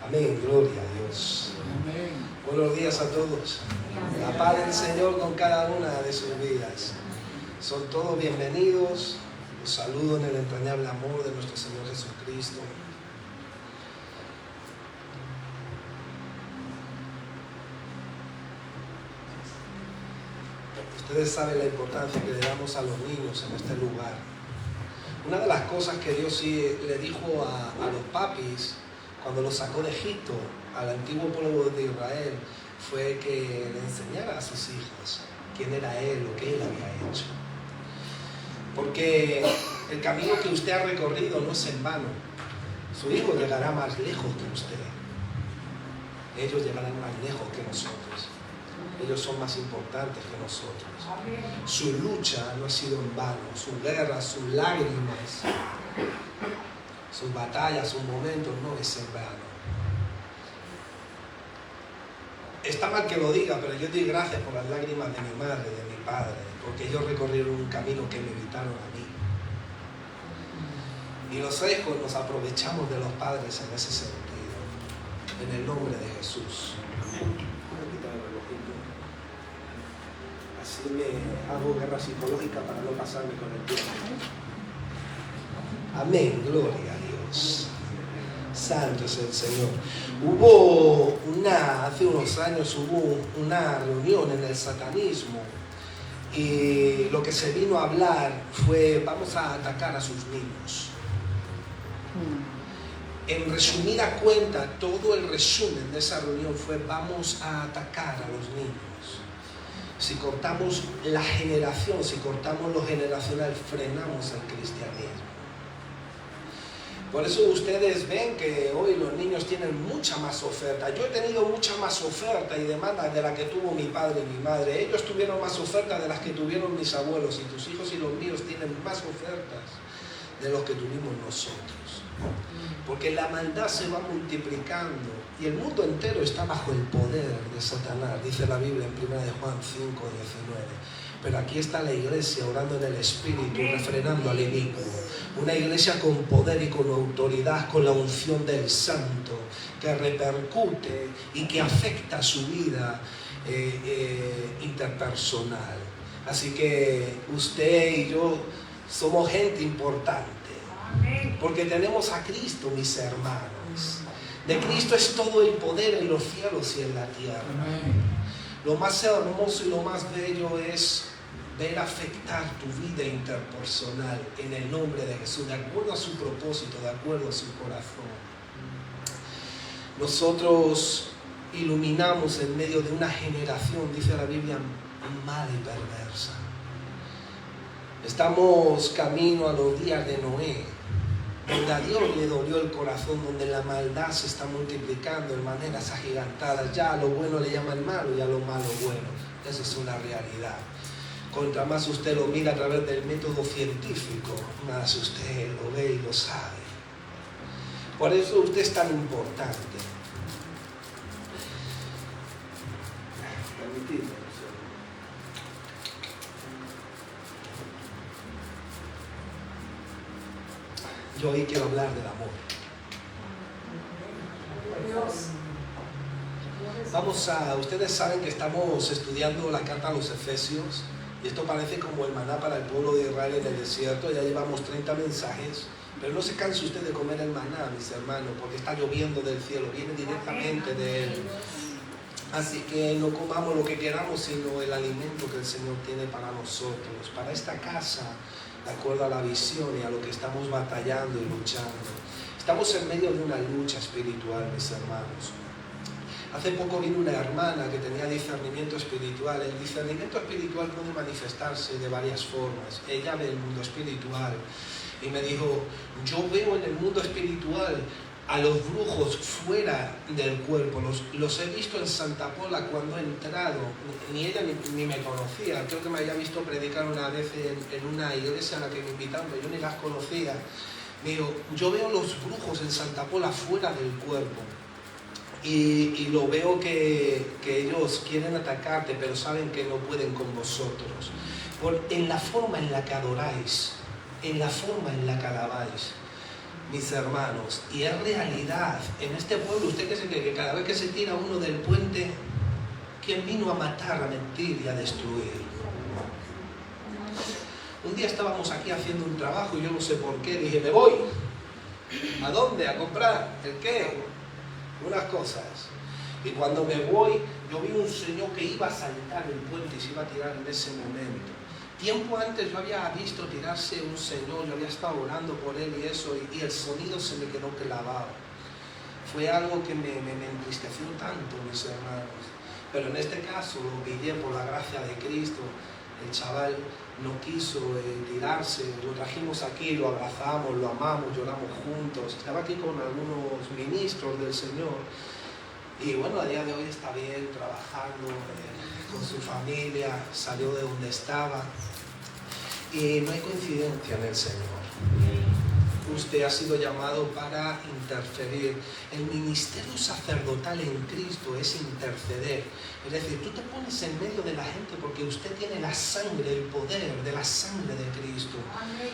Amén, gloria a Dios. Amén. Buenos días a todos. La paz del Señor con cada una de sus vidas. Son todos bienvenidos. Los saludo en el entrañable amor de nuestro Señor Jesucristo. Ustedes saben la importancia que le damos a los niños en este lugar. Una de las cosas que Dios sí le dijo a los papis cuando los sacó de Egipto, al antiguo pueblo de Israel, fue que le enseñara a sus hijos quién era Él, lo que Él había hecho. Porque el camino que usted ha recorrido no es en vano. Su hijo llegará más lejos que usted. Ellos llegarán más lejos que nosotros. Ellos son más importantes que nosotros. Su lucha no ha sido en vano. Su guerra, sus lágrimas, sus batallas, sus momentos no es en vano. Está mal que lo diga, pero yo doy gracias por las lágrimas de mi madre, de mi padre, porque ellos recorrieron un camino que me evitaron a mí. Y los hijos nos aprovechamos de los padres en ese sentido, en el nombre de Jesús. Así me hago guerra psicológica para no pasarme con el tiempo. Amén, gloria a Dios. Santo es el Señor. Hace unos años hubo una reunión en el satanismo y lo que se vino a hablar fue: vamos a atacar a sus niños. En resumida cuenta, todo el resumen de esa reunión fue: vamos a atacar a los niños. Si cortamos la generación, si cortamos lo generacional, frenamos el cristianismo. Por eso ustedes ven que hoy los niños tienen mucha más oferta. Yo he tenido mucha más oferta y demanda de la que tuvo mi padre y mi madre. Ellos tuvieron más oferta de las que tuvieron mis abuelos, y tus hijos y los míos tienen más ofertas de los que tuvimos nosotros. Porque la maldad se va multiplicando y el mundo entero está bajo el poder de Satanás, dice la Biblia en 1 Juan 5:19. Pero aquí está la iglesia orando en el Espíritu, refrenando al inicuo. Una iglesia con poder y con autoridad, con la unción del Santo, que repercute y que afecta su vida interpersonal. Así que usted y yo somos gente importante, porque tenemos a Cristo, mis hermanos. De Cristo es todo el poder en los cielos y en la tierra. Lo más hermoso y lo más bello es ver afectar tu vida interpersonal en el nombre de Jesús, de acuerdo a su propósito, de acuerdo a su corazón. Nosotros iluminamos en medio de una generación, dice la Biblia, mala y perversa. Estamos camino a los días de Noé, donde a Dios le dolió el corazón, donde la maldad se está multiplicando en maneras agigantadas. Ya a lo bueno le llaman malo y a lo malo bueno. Esa es una realidad. Contra más usted lo mira a través del método científico, más usted lo ve y lo sabe. Por eso usted es tan importante. Permitidme. Yo hoy quiero hablar del amor. Ustedes saben que estamos estudiando la carta a los Efesios, y esto parece como el maná para el pueblo de Israel en el desierto. Ya llevamos 30 mensajes, pero no se canse usted de comer el maná, mis hermanos, porque está lloviendo del cielo, viene directamente de Él. Así que no comamos lo que queramos, sino el alimento que el Señor tiene para nosotros, para esta casa, de acuerdo a la visión y a lo que estamos batallando y luchando. Estamos en medio de una lucha espiritual, mis hermanos. Hace poco vino una hermana que tenía discernimiento espiritual. El discernimiento espiritual puede manifestarse de varias formas. Ella ve el mundo espiritual y me dijo: yo veo en el mundo espiritual a los brujos fuera del cuerpo. Los he visto en Santa Pola cuando he entrado. Ni ella ni me conocía. Creo que me había visto predicar una vez en una iglesia a la que me invitaron, pero yo ni las conocía. Me dijo: yo veo los brujos en Santa Pola fuera del cuerpo. Y lo veo que ellos quieren atacarte, pero saben que no pueden con vosotros. En la forma en la que adoráis, en la forma en la que alabáis. mis hermanos, y es realidad. En este pueblo, ¿usted qué se cree? Que cada vez que se tira uno del puente, ¿quién vino a matar, a mentir y a destruir? Un día estábamos aquí haciendo un trabajo y yo no sé por qué, dije, me voy. ¿A dónde? ¿A comprar? ¿El qué? Unas cosas. Y cuando me voy, yo vi un señor que iba a saltar el puente y se iba a tirar en ese momento. Tiempo antes yo había visto tirarse un señor, yo había estado orando por él y eso, y el sonido se me quedó clavado. Fue algo que me entristeció tanto, mis hermanos. Pero en este caso lo pillé por la gracia de Cristo. El chaval no quiso tirarse, lo trajimos aquí, lo abrazamos, lo amamos, lloramos juntos. Estaba aquí con algunos ministros del Señor. Y bueno, a día de hoy está bien, trabajando con su familia, salió de donde estaba. Y no hay coincidencia en el Señor. Usted ha sido llamado para interferir. El ministerio sacerdotal en Cristo es interceder. Es decir, tú te pones en medio de la gente porque usted tiene la sangre, el poder de la sangre de Cristo.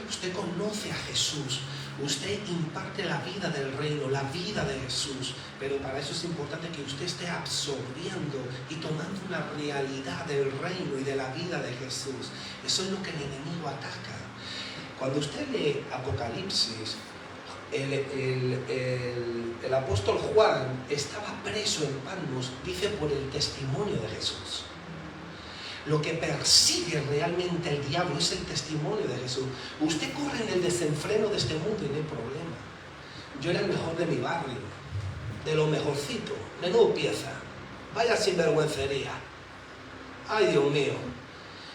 Usted conoce a Jesús. Usted imparte la vida del reino, la vida de Jesús. Pero para eso es importante que usted esté absorbiendo y tomando una realidad del reino y de la vida de Jesús. Eso es lo que el enemigo ataca. Cuando usted lee Apocalipsis, el apóstol Juan estaba preso en Patmos, dice, por el testimonio de Jesús. Lo que persigue realmente el diablo es el testimonio de Jesús. Usted corre en el desenfreno de este mundo y no hay problema. Yo era el mejor de mi barrio, de lo mejorcito, menudo pieza, vaya sinvergüencería. Ay, Dios mío.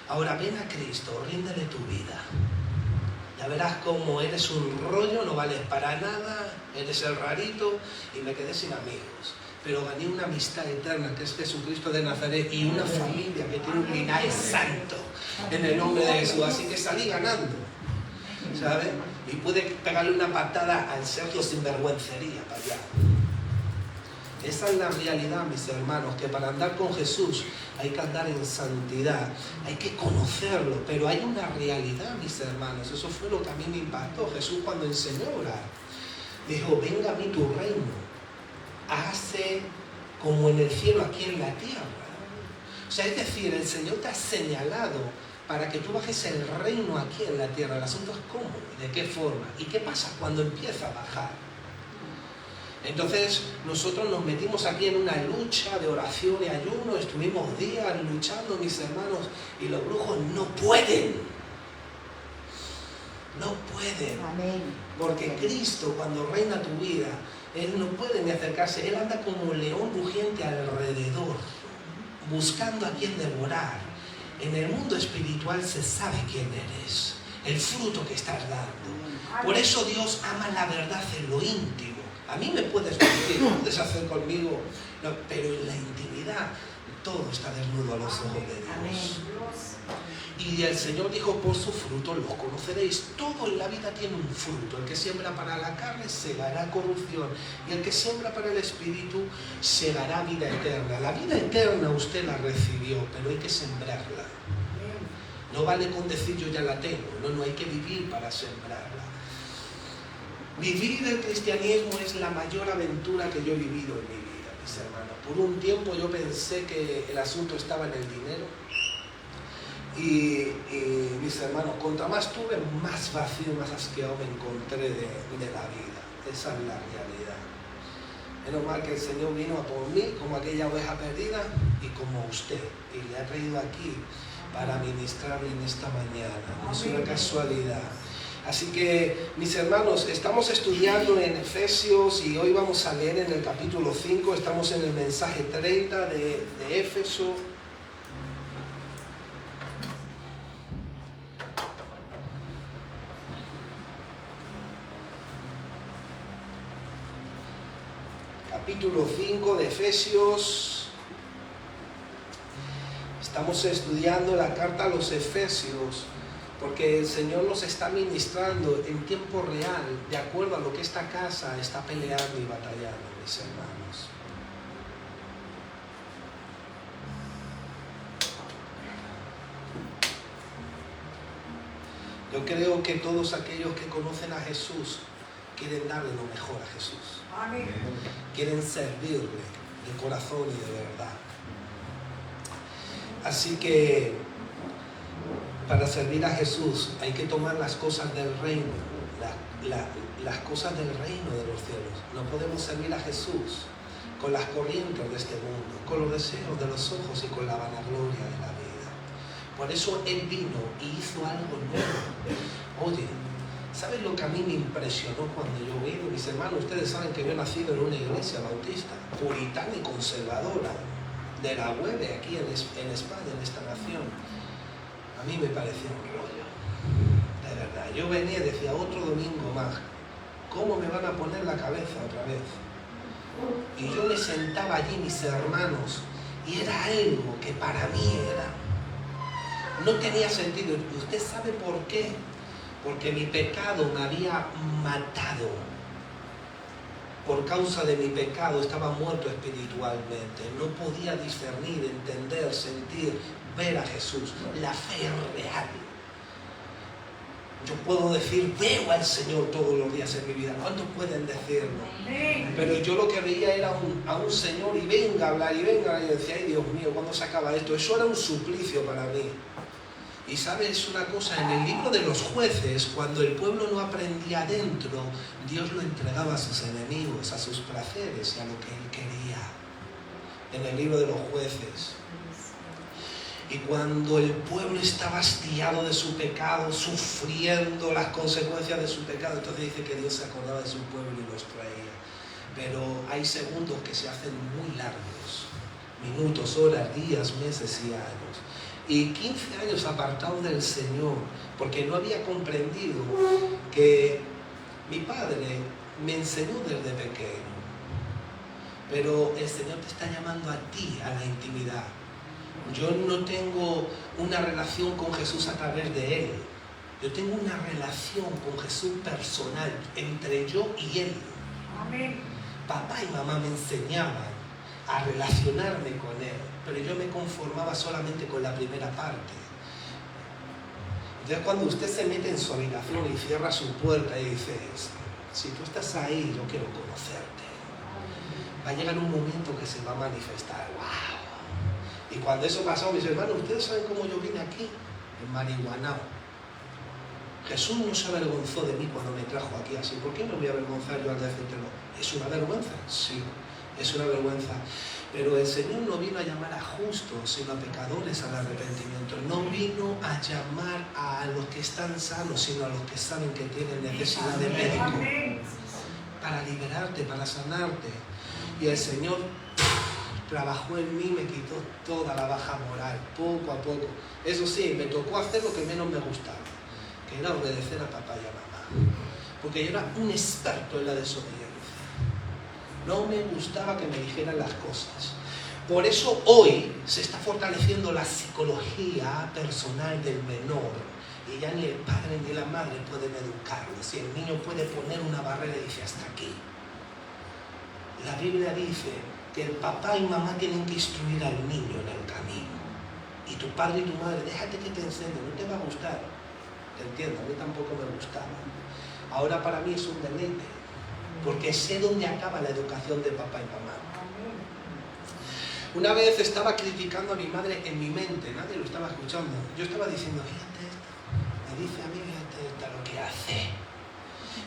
Ahora ven a Cristo, ríndele tu vida. Ya verás cómo eres un rollo, no vales para nada, eres el rarito, y me quedé sin amigos. Pero gané una amistad eterna que es Jesucristo de Nazaret y una familia que tiene un linaje santo en el nombre de Jesús. Así que salí ganando, ¿sabes? Y pude pegarle una patada al Sergio sinvergüencería para allá. Esa es la realidad, mis hermanos, que para andar con Jesús hay que andar en santidad, hay que conocerlo, pero hay una realidad, mis hermanos. Eso fue lo que a mí me impactó. Jesús cuando enseñó a orar, dijo, venga a mí tu reino, hágase como en el cielo, aquí en la tierra. O sea, es decir, el Señor te ha señalado para que tú bajes el reino aquí en la tierra. El asunto es cómo, de qué forma, y qué pasa cuando empieza a bajar. Entonces nosotros nos metimos aquí en una lucha de oración y ayuno, estuvimos días luchando, mis hermanos, y los brujos no pueden. No pueden. Amén. Porque Cristo, cuando reina tu vida, Él no puede ni acercarse. Él anda como un león rugiente alrededor, buscando a quien devorar. En el mundo espiritual se sabe quién eres, el fruto que estás dando. Por eso Dios ama la verdad en lo íntimo. A mí me puedes mentir, puedes hacer conmigo, no, pero en la intimidad todo está desnudo a los ojos de Dios. Y el Señor dijo, por su fruto los conoceréis. Todo en la vida tiene un fruto. El que siembra para la carne segará corrupción, y el que siembra para el espíritu segará vida eterna. La vida eterna usted la recibió, pero hay que sembrarla. No vale con decir yo ya la tengo, no, hay que vivir para sembrarla. Vivir el cristianismo es la mayor aventura que yo he vivido en mi vida, mis hermanos. Por un tiempo yo pensé que el asunto estaba en el dinero. Y mis hermanos, contra más tuve, más vacío, más asqueado me encontré de la vida. Esa es la realidad. Menos mal que el Señor vino a por mí como aquella oveja perdida y como usted. Y le ha traído aquí para ministrarle en esta mañana. No es una casualidad. Así que, mis hermanos, estamos estudiando en Efesios y hoy vamos a leer en el capítulo 5, estamos en el mensaje 30 de Éfeso. Capítulo 5 de Efesios. Estamos estudiando la carta a los Efesios porque el Señor nos está ministrando en tiempo real, de acuerdo a lo que esta casa está peleando y batallando, mis hermanos. Yo creo que todos aquellos que conocen a Jesús, quieren darle lo mejor a Jesús. Amén. Quieren servirle de corazón y de verdad. Así que para servir a Jesús hay que tomar las cosas del reino, las cosas del reino de los cielos. No podemos servir a Jesús con las corrientes de este mundo, con los deseos de los ojos y con la vanagloria de la vida. Por eso Él vino y hizo algo nuevo. Oye, ¿sabes lo que a mí me impresionó cuando yo vino? Mis hermanos, ustedes saben que yo he nacido en una iglesia bautista, puritana y conservadora, de la Hueve, aquí en España, en esta nación. A mí me parecía un rollo, de verdad. Yo venía y decía, otro domingo más, ¿cómo me van a poner la cabeza otra vez? Y yo me sentaba allí, mis hermanos, y era algo que para mí no tenía sentido. ¿Y usted sabe por qué? Porque mi pecado me había matado. Por causa de mi pecado estaba muerto espiritualmente. No podía discernir, entender, sentir, ver a Jesús. La fe es real. Yo puedo decir, veo al Señor todos los días en mi vida. ¿Cuántos pueden decirlo? Pero yo lo que veía era a un Señor y venga a hablar, y venga a hablar. Y decía, ay Dios mío, ¿cuándo se acaba esto? Eso era un suplicio para mí. Y sabes una cosa, en el libro de los jueces, cuando el pueblo no aprendía dentro, Dios lo entregaba a sus enemigos, a sus placeres y a lo que Él quería. En el libro de los jueces. Y cuando el pueblo estaba hastiado de su pecado, sufriendo las consecuencias de su pecado, entonces dice que Dios se acordaba de su pueblo y los traía. Pero hay segundos que se hacen muy largos, minutos, horas, días, meses y años. Y 15 años apartado del Señor, porque no había comprendido que mi padre me enseñó desde pequeño. Pero el Señor te está llamando a ti, a la intimidad. Yo no tengo una relación con Jesús a través de Él. Yo tengo una relación con Jesús personal, entre yo y Él. Amén. Papá y mamá me enseñaban a relacionarme con Él, pero yo me conformaba solamente con la primera parte. Entonces cuando usted se mete en su habitación y cierra su puerta y dice, si tú estás ahí, yo quiero conocerte. Va a llegar un momento que se va a manifestar. ¡Wow! Y cuando eso pasó, mis hermanos, ¿ustedes saben cómo yo vine aquí? En marihuanao. Jesús no se avergonzó de mí cuando me trajo aquí así. ¿Por qué me voy a avergonzar yo al decírtelo? ¿Es una vergüenza? Sí, es una vergüenza. Pero el Señor no vino a llamar a justos, sino a pecadores al arrepentimiento. No vino a llamar a los que están sanos, sino a los que saben que tienen necesidad de médico. Para liberarte, para sanarte. Y el Señor trabajó en mí, me quitó toda la baja moral, poco a poco. Eso sí, me tocó hacer lo que menos me gustaba, que era obedecer a papá y a mamá. Porque yo era un experto en la desobediencia. No me gustaba que me dijeran las cosas. Por eso hoy se está fortaleciendo la psicología personal del menor. Y ya ni el padre ni la madre pueden educarlo. Si el niño puede poner una barrera y dice hasta aquí. La Biblia dice que el papá y mamá tienen que instruir al niño en el camino. Y tu padre y tu madre, déjate que te enseñe, no te va a gustar. Te entiendo, a mí tampoco me gustaba. Ahora para mí es un deleite, porque sé dónde acaba la educación de papá y mamá. Una vez estaba criticando a mi madre en mi mente, nadie lo estaba escuchando. Yo estaba diciendo, fíjate esto, me dice a mí, fíjate esto, lo que hace.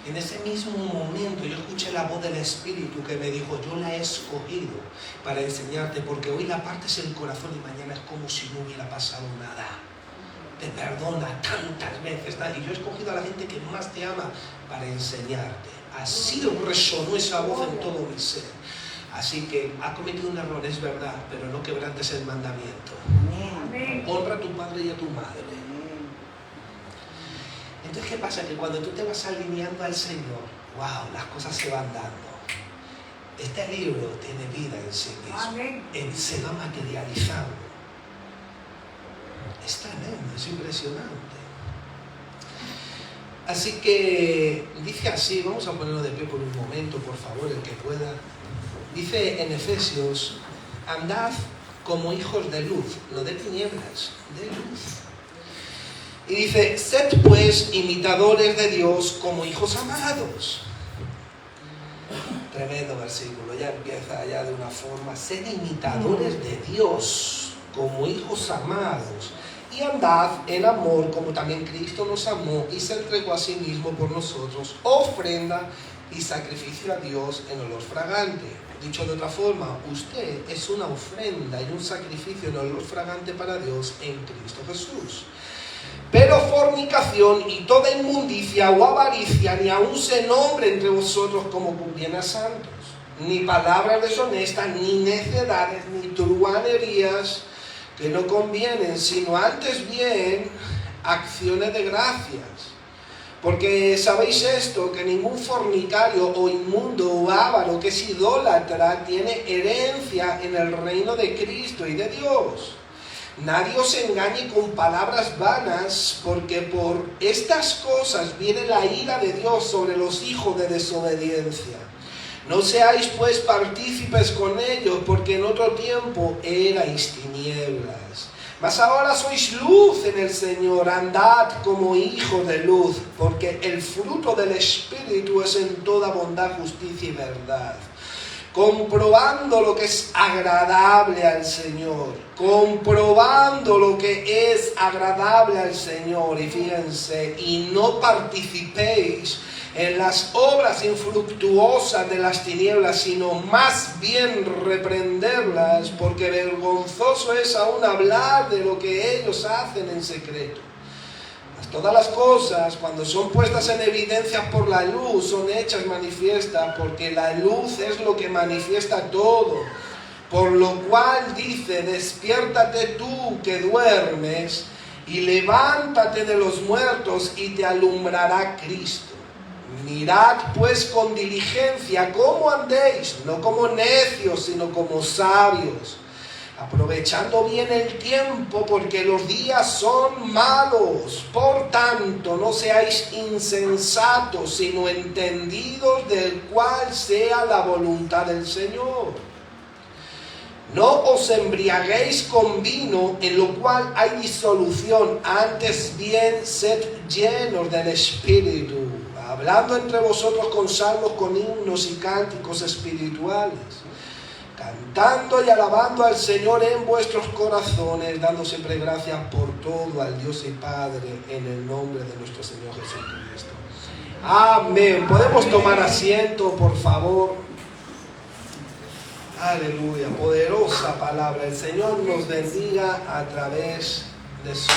En ese mismo momento yo escuché la voz del Espíritu que me dijo, yo la he escogido para enseñarte, porque hoy la partes el corazón y mañana es como si no hubiera pasado nada. Te perdona tantas veces, y yo he escogido a la gente que más te ama para enseñarte. Así resonó esa voz en todo mi ser. Así que ha cometido un error, es verdad, pero no quebrantes el mandamiento. Amén. Honra a tu padre y a tu madre. Entonces, ¿qué pasa? Que cuando tú te vas alineando al Señor, wow, las cosas se van dando. Este libro tiene vida en sí mismo. Amén. Se va materializando. Es tremendo, es impresionante. Así que dice así, vamos a ponerlo de pie por un momento, por favor, el que pueda. Dice en Efesios, andad como hijos de luz, no de tinieblas, de luz. Y dice, sed pues imitadores de Dios como hijos amados. tremendo versículo, ya empieza ya de una forma: sed imitadores de Dios como hijos amados, y andad en amor como también Cristo nos amó y se entregó a sí mismo por nosotros, ofrenda y sacrificio a Dios en olor fragante. Dicho de otra forma, usted es una ofrenda y un sacrificio en olor fragante para Dios en Cristo Jesús. Pero fornicación y toda inmundicia o avaricia ni aun se nombre entre vosotros como conviene a santos, ni palabras deshonestas, ni necedades, ni truhanerías que no convienen, sino antes bien acciones de gracias. Porque sabéis esto, que ningún fornicario o inmundo o avaro que es idólatra tiene herencia en el reino de Cristo y de Dios. Nadie os engañe con palabras vanas, porque por estas cosas viene la ira de Dios sobre los hijos de desobediencia. No seáis pues partícipes con ellos, porque en otro tiempo erais tinieblas. Mas ahora sois luz en el Señor, andad como hijos de luz, porque el fruto del Espíritu es en toda bondad, justicia y verdad, comprobando lo que es agradable al Señor, comprobando lo que es agradable al Señor. Y fíjense, y no participéis en las obras infructuosas de las tinieblas, sino más bien reprenderlas, porque vergonzoso es aún hablar de lo que ellos hacen en secreto. Todas las cosas, cuando son puestas en evidencia por la luz, son hechas manifiestas, porque la luz es lo que manifiesta todo. Por lo cual dice: despiértate tú que duermes, y levántate de los muertos, y te alumbrará Cristo. Mirad pues con diligencia cómo andéis, no como necios, sino como sabios, aprovechando bien el tiempo, porque los días son malos. Por tanto, no seáis insensatos, sino entendidos del cual sea la voluntad del Señor. No os embriaguéis con vino, en lo cual hay disolución, antes bien sed llenos del Espíritu, hablando entre vosotros con salmos, con himnos y cánticos espirituales, cantando y alabando al Señor en vuestros corazones, dando siempre gracias por todo al Dios y Padre, en el nombre de nuestro Señor Jesucristo. Amén. ¿Podemos tomar asiento, por favor? Aleluya. Poderosa palabra. El Señor nos bendiga a través de su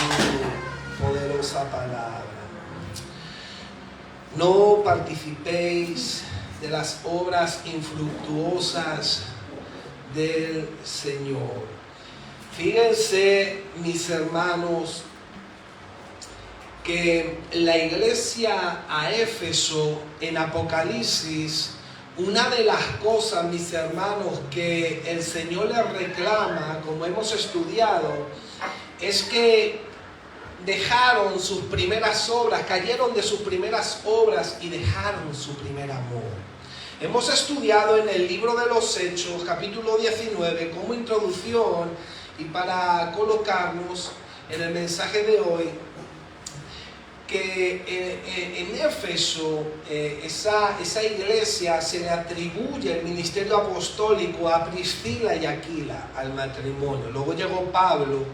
poderosa palabra. No participéis de las obras infructuosas del Señor. Fíjense, mis hermanos, que la iglesia a Éfeso en Apocalipsis, una de las cosas, mis hermanos, que el Señor le reclama, como hemos estudiado, es que dejaron sus primeras obras, cayeron de sus primeras obras y dejaron su primer amor. Hemos estudiado en el libro de los Hechos, capítulo 19, como introducción y para colocarnos en el mensaje de hoy, que en Éfeso, esa iglesia, se le atribuye el ministerio apostólico a Priscila y Aquila, al matrimonio. Luego llegó Pablo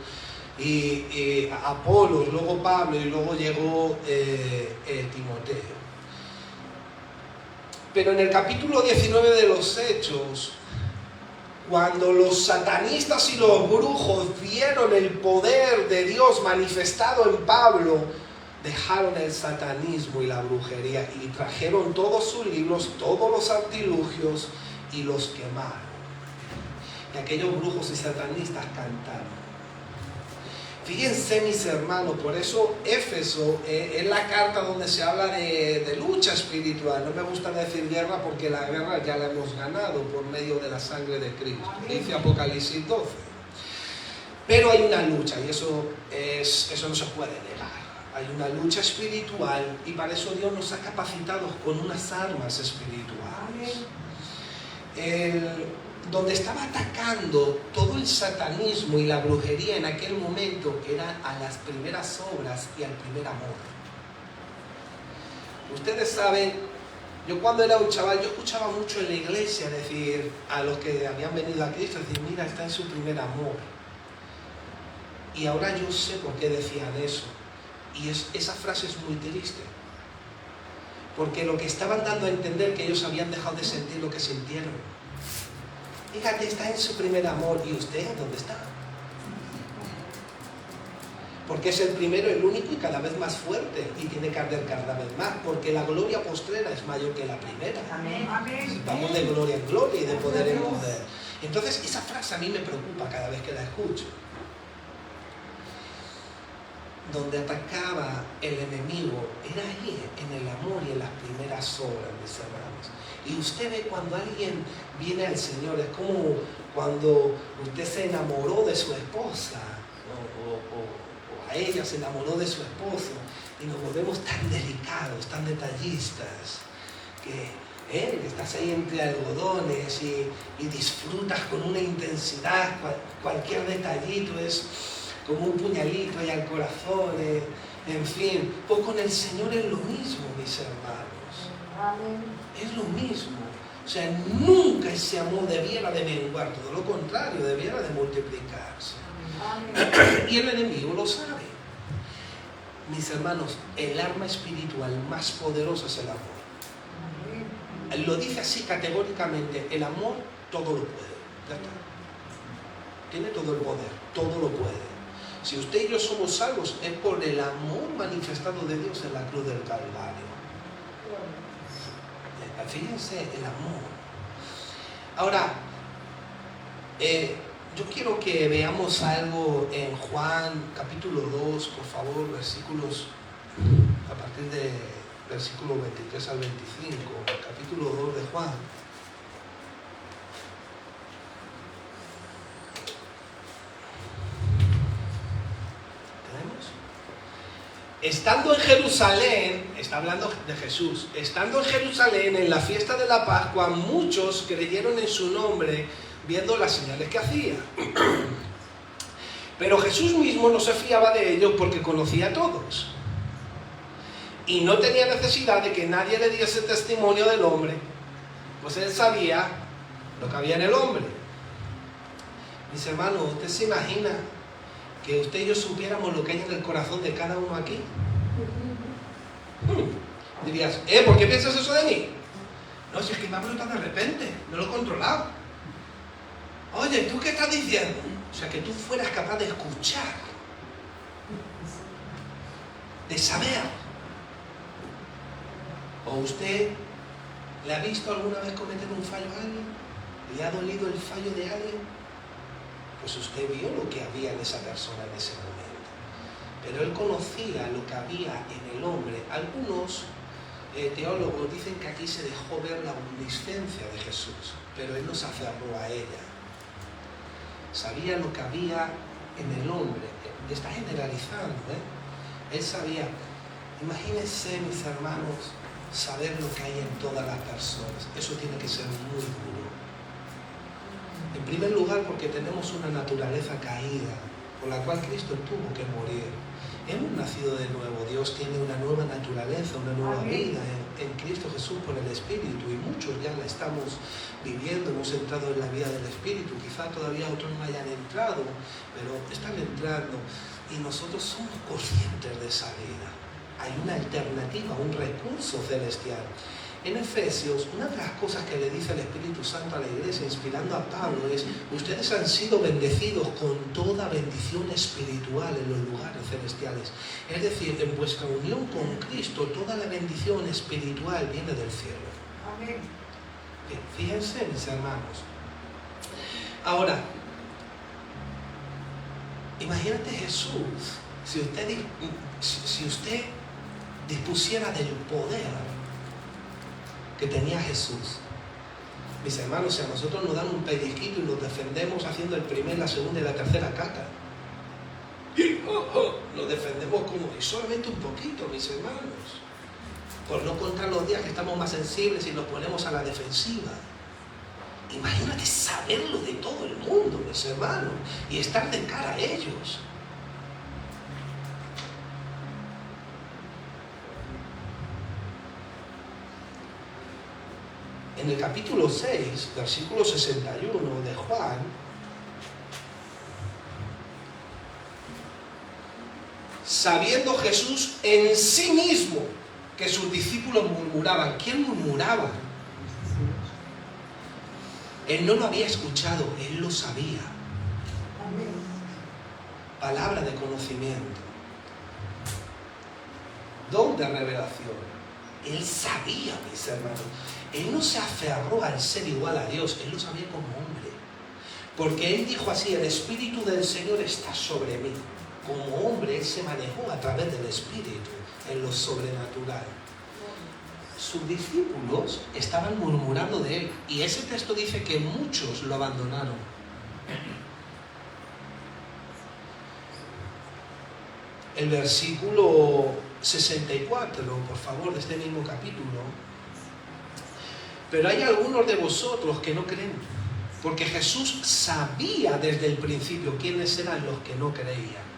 y Apolos, luego Pablo y luego llegó Timoteo. Pero en el capítulo 19 de los Hechos, cuando los satanistas y los brujos vieron el poder de Dios manifestado en Pablo, dejaron el satanismo y la brujería y trajeron todos sus libros, todos los artilugios y los quemaron. Y aquellos brujos y satanistas cantaron. Fíjense, mis hermanos, por eso Éfeso es la carta donde se habla de lucha espiritual. No me gusta decir guerra, porque la guerra ya la hemos ganado por medio de la sangre de Cristo. Dice Apocalipsis 12. Pero hay una lucha, y eso no se puede negar. Hay una lucha espiritual, y para eso Dios nos ha capacitado con unas armas espirituales. Donde estaba atacando todo el satanismo y la brujería en aquel momento era a las primeras obras y al primer amor. Ustedes saben Yo cuando era un chaval, yo escuchaba mucho en la iglesia decir a los que habían venido a Cristo, decir, mira, está en su primer amor. Y ahora yo sé por qué decían eso. Y esa frase es muy triste. Porque lo que estaban dando a entender que ellos habían dejado de sentir lo que sintieron. Fíjate, está en su primer amor. ¿Y usted dónde está? Porque es el primero, el único y cada vez más fuerte. Y tiene que arder cada vez más. Porque la gloria postrera es mayor que la primera. Amén. Amén. Vamos de gloria en gloria y de poder en poder. Entonces esa frase a mí me preocupa cada vez que la escucho. Donde atacaba el enemigo era ahí, en el amor y en las primeras obras, mis hermanos. Y usted ve cuando alguien viene al Señor, es como cuando usted se enamoró de su esposa, o a ella se enamoró de su esposo, y nos volvemos tan delicados, tan detallistas, que estás ahí entre algodones y disfrutas con una intensidad, cualquier detallito es como un puñalito ahí al corazón, en fin. Pues con el Señor es lo mismo, mis hermanos. Amén. Es lo mismo. O sea, nunca ese amor debiera de menguar, todo lo contrario, debiera de multiplicarse. Amén. Y el enemigo lo sabe. Mis hermanos, el arma espiritual más poderosa es el amor. Amén. Lo dice así categóricamente, el amor todo lo puede. Ya está. Tiene todo el poder, todo lo puede. Si usted y yo somos salvos es por el amor manifestado de Dios en la cruz del Calvario. Fíjense, el amor. Ahora, yo quiero que veamos algo en Juan capítulo 2, por favor, versículos a partir de versículo 23 al 25, capítulo 2 de Juan. Estando en Jerusalén, está hablando de Jesús, estando en Jerusalén en la fiesta de la Pascua, muchos creyeron en su nombre viendo las señales que hacía. Pero Jesús mismo no se fiaba de ellos porque conocía a todos. Y no tenía necesidad de que nadie le diese testimonio del hombre, pues él sabía lo que había en el hombre. Mis hermanos, ¿usted se imagina que usted y yo supiéramos lo que hay en el corazón de cada uno aquí? Dirías, ¿por qué piensas eso de mí? No, si es que me ha brotado de repente, no lo he controlado. Oye, ¿tú qué estás diciendo? O sea, que tú fueras capaz de escuchar, de saber. ¿O usted le ha visto alguna vez cometer un fallo a alguien? ¿Le ha dolido el fallo de alguien? Pues usted vio lo que había en esa persona en ese momento. Pero él conocía lo que había en el hombre. Algunos teólogos dicen que aquí se dejó ver la omnisciencia de Jesús, pero él no se aferró a ella. Sabía lo que había en el hombre. Está generalizando, Él sabía. Imagínense, mis hermanos, saber lo que hay en todas las personas. Eso tiene que ser muy duro. En primer lugar, porque tenemos una naturaleza caída, por la cual Cristo tuvo que morir. Hemos nacido de nuevo. Dios tiene una nueva naturaleza, una nueva vida en Cristo Jesús por el Espíritu, y muchos ya la estamos viviendo. Hemos entrado en la vida del Espíritu. Quizá todavía otros no hayan entrado, pero están entrando, y nosotros somos conscientes de esa vida. Hay una alternativa, un recurso celestial. En Efesios, una de las cosas que le dice el Espíritu Santo a la iglesia, inspirando a Pablo, es: ustedes han sido bendecidos con toda bendición espiritual en los lugares celestiales. Es decir, en vuestra unión con Cristo, toda la bendición espiritual viene del cielo. Amén. Bien, fíjense, mis hermanos. Ahora, imagínate Jesús, si usted dispusiera del poder que tenía Jesús. Mis hermanos, si a nosotros nos dan un pellizquito y nos defendemos haciendo el primer, la segunda y la tercera caca, nos defendemos como, y solamente un poquito, mis hermanos, por no contar los días que estamos más sensibles y nos ponemos a la defensiva. Imagínate saberlo de todo el mundo, mis hermanos, y estar de cara a ellos. En el capítulo 6, versículo 61 de Juan, sabiendo Jesús en sí mismo que sus discípulos murmuraban. ¿Quién murmuraba? Él no lo había escuchado, él lo sabía. Amén. Palabra de conocimiento. Don de revelación. Él sabía, mis hermanos. Él no se aferró al ser igual a Dios, él lo sabía como hombre. Porque él dijo así: el Espíritu del Señor está sobre mí. Como hombre, él se manejó a través del Espíritu, en lo sobrenatural. Sus discípulos estaban murmurando de él, y ese texto dice que muchos lo abandonaron. El versículo 64, por favor, de este mismo capítulo. Pero hay algunos de vosotros que no creen, porque Jesús sabía desde el principio quiénes eran los que no creían.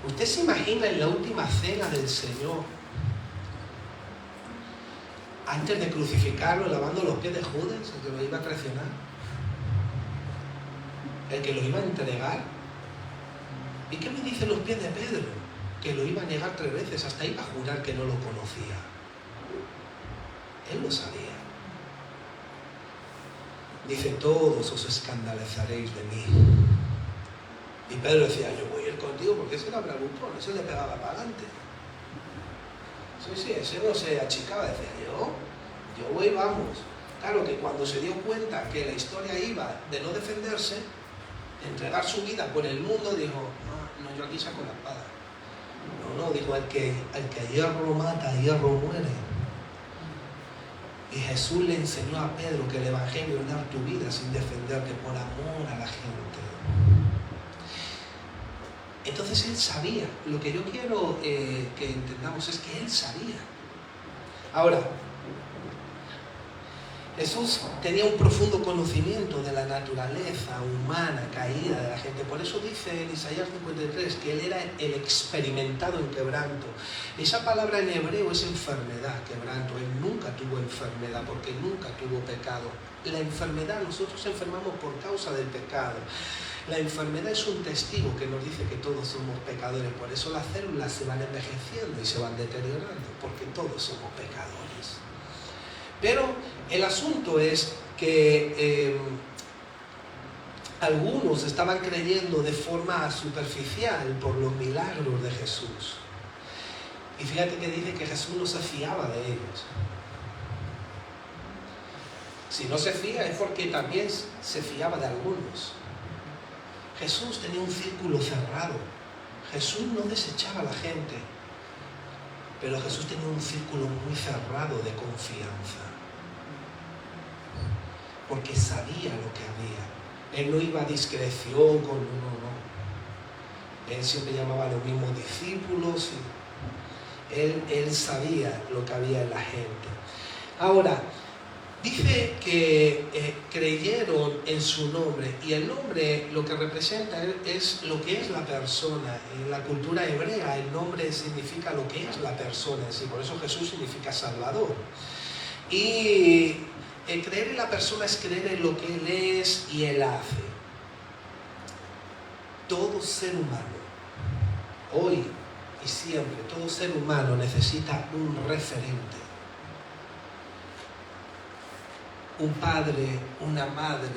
¿Usted se imagina en la última cena del Señor, antes de crucificarlo, lavando los pies de Judas, el que lo iba a traicionar, el que lo iba a entregar? ¿Y qué me dicen los pies de Pedro? Que lo iba a negar 3 veces, hasta iba a jurar que no lo conocía. Él lo sabía. Dice: todos os escandalizaréis de mí. Y Pedro decía: yo voy a ir contigo, porque ese era bravucón, ese le pegaba para adelante. Sí, ese no se achicaba, decía: yo voy, vamos. Claro que cuando se dio cuenta que la historia iba de no defenderse, de entregar su vida por el mundo, dijo: no, yo aquí saco la espada. No, dijo: el que a hierro mata, a hierro muere. Y Jesús le enseñó a Pedro que el Evangelio es dar tu vida sin defenderte, por amor a la gente. Entonces él sabía. Lo que yo quiero que entendamos es que él sabía. Ahora, Jesús tenía un profundo conocimiento de la naturaleza humana caída de la gente. Por eso dice en Isaías 53 que él era el experimentado en quebranto. Esa palabra en hebreo es enfermedad, quebranto. Él nunca tuvo enfermedad porque nunca tuvo pecado. La enfermedad, nosotros enfermamos por causa del pecado. La enfermedad es un testigo que nos dice que todos somos pecadores. Por eso las células se van envejeciendo y se van deteriorando, porque todos somos pecadores. Pero el asunto es que algunos estaban creyendo de forma superficial por los milagros de Jesús. Y fíjate que dice que Jesús no se fiaba de ellos. Si no se fía es porque también se fiaba de algunos. Jesús tenía un círculo cerrado. Jesús no desechaba a la gente, pero Jesús tenía un círculo muy cerrado de confianza, porque sabía lo que había. Él no iba a discreción con no. Él siempre llamaba a los mismos discípulos y él sabía lo que había en la gente. Ahora, dice que creyeron en su nombre, y el nombre lo que representa es lo que es la persona. En la cultura hebrea el nombre significa lo que es la persona en sí, por eso Jesús significa Salvador. Y creer en la persona es creer en lo que Él es y Él hace. Todo ser humano, hoy y siempre, todo ser humano necesita un referente. Un padre, una madre,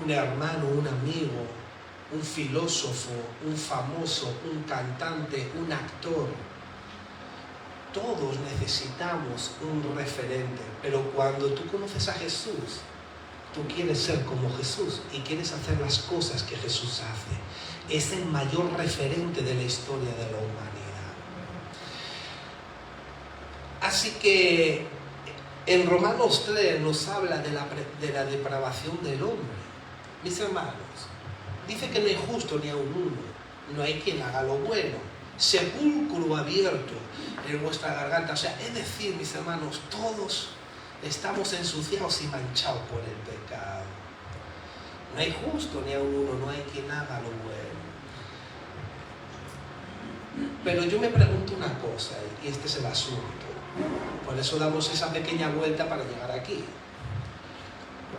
un hermano, un amigo, un filósofo, un famoso, un cantante, un actor. Todos necesitamos un referente, pero cuando tú conoces a Jesús, tú quieres ser como Jesús y quieres hacer las cosas que Jesús hace. Es el mayor referente de la historia de la humanidad. Así que en Romanos 3 nos habla de la depravación del hombre. Mis hermanos, dice que no hay justo ni aun uno, no hay quien haga lo bueno, sepulcro abierto en vuestra garganta. O sea, es decir, mis hermanos, todos estamos ensuciados y manchados por el pecado. No hay justo ni aun uno, no hay quien haga lo bueno. Pero yo me pregunto una cosa, y este es el asunto. Por eso damos esa pequeña vuelta para llegar aquí.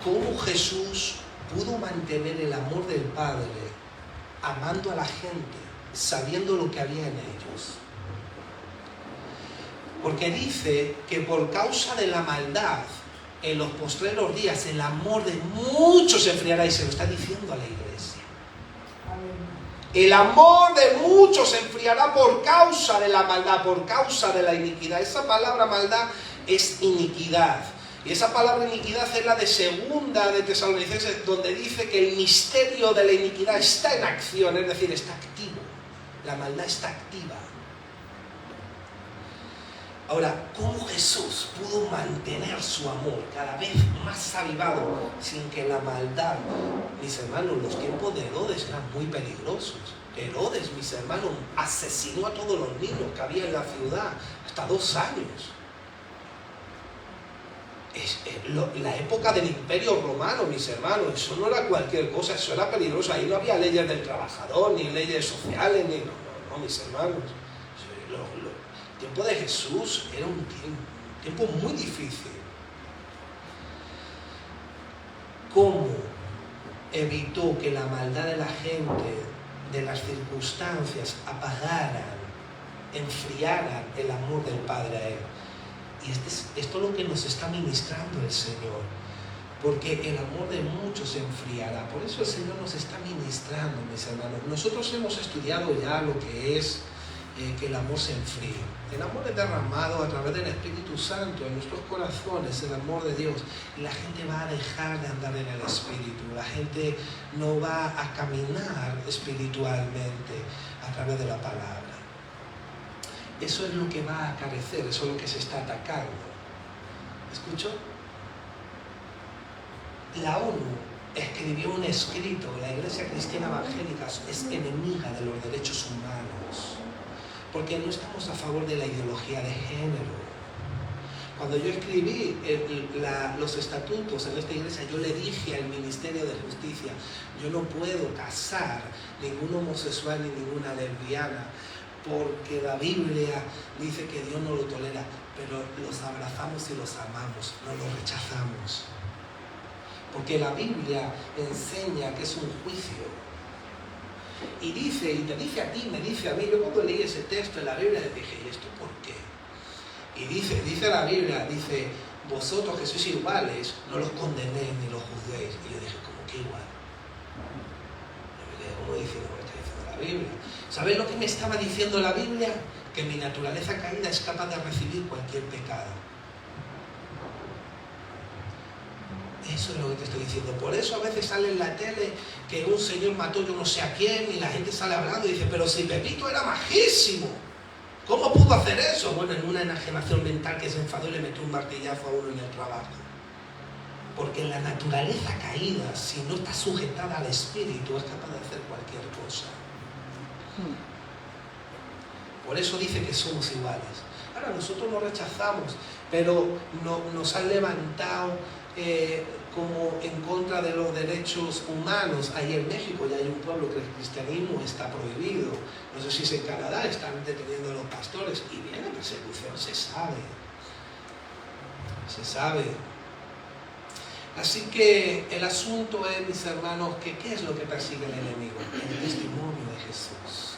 ¿Cómo Jesús pudo mantener el amor del Padre amando a la gente, sabiendo lo que había en ellos? Porque dice que por causa de la maldad, en los postreros días, el amor de muchos se enfriará, y se lo está diciendo a la iglesia. El amor de muchos se enfriará por causa de la maldad, por causa de la iniquidad. Esa palabra maldad es iniquidad. Y esa palabra iniquidad es la de segunda de Tesalonicenses, donde dice que el misterio de la iniquidad está en acción, es decir, está activo. La maldad está activa. Ahora, ¿cómo Jesús pudo mantener su amor cada vez más avivado sin que la maldad? Mis hermanos, los tiempos de Herodes eran muy peligrosos. Herodes, mis hermanos, asesinó a todos los niños que había en la ciudad, hasta 2 años. La época del Imperio Romano, mis hermanos, eso no era cualquier cosa, eso era peligroso. Ahí no había leyes del trabajador, ni leyes sociales, ni no, mis hermanos. El tiempo de Jesús era un tiempo muy difícil. ¿Cómo evitó que la maldad de la gente, de las circunstancias, apagaran, enfriaran el amor del Padre a Él? Y esto es lo que nos está ministrando el Señor, porque el amor de muchos se enfriará. Por eso el Señor nos está ministrando, mis hermanos. Nosotros hemos estudiado ya lo que es que el amor se enfríe. El amor es derramado a través del Espíritu Santo en nuestros corazones, el amor de Dios. Y la gente va a dejar de andar en el Espíritu. La gente no va a caminar espiritualmente a través de la palabra. Eso es lo que va a carecer, eso es lo que se está atacando. ¿Escuchó? La ONU escribió un escrito, la Iglesia Cristiana Evangélica es enemiga de los derechos humanos, porque no estamos a favor de la ideología de género. Cuando yo escribí los estatutos en esta iglesia, yo le dije al Ministerio de Justicia, yo no puedo casar ningún homosexual ni ninguna lesbiana, porque la Biblia dice que Dios no lo tolera, pero los abrazamos y los amamos, no los rechazamos. Porque la Biblia enseña que es un juicio. Y dice, y te dice a ti, me dice a mí, yo cuando leí ese texto en la Biblia le dije, ¿y esto por qué? Y dice la Biblia, dice, vosotros que sois iguales, no los condenéis ni los juzguéis. Y yo dije, ¿cómo que igual? ¿Cómo diciendo lo que está diciendo la Biblia? ¿Sabes lo que me estaba diciendo la Biblia? Que mi naturaleza caída es capaz de recibir cualquier pecado. Eso es lo que te estoy diciendo. Por eso a veces sale en la tele que un señor mató yo no sé a quién y la gente sale hablando y dice, pero si Pepito era majísimo, ¿cómo pudo hacer eso? Bueno, en una enajenación mental que se enfadó y le metió un martillazo a uno en el trabajo. Porque la naturaleza caída, si no está sujetada al espíritu, es capaz de hacer cualquier cosa. Por eso dice que somos iguales. Ahora, nosotros lo rechazamos, pero nos han levantado como en contra de los derechos humanos. Ahí en México ya hay un pueblo que el cristianismo está prohibido. No sé si es en Canadá, están deteniendo a los pastores y viene persecución, se sabe. Se sabe. Así que el asunto es, mis hermanos, que ¿qué es lo que persigue el enemigo? El testimonio de Jesús.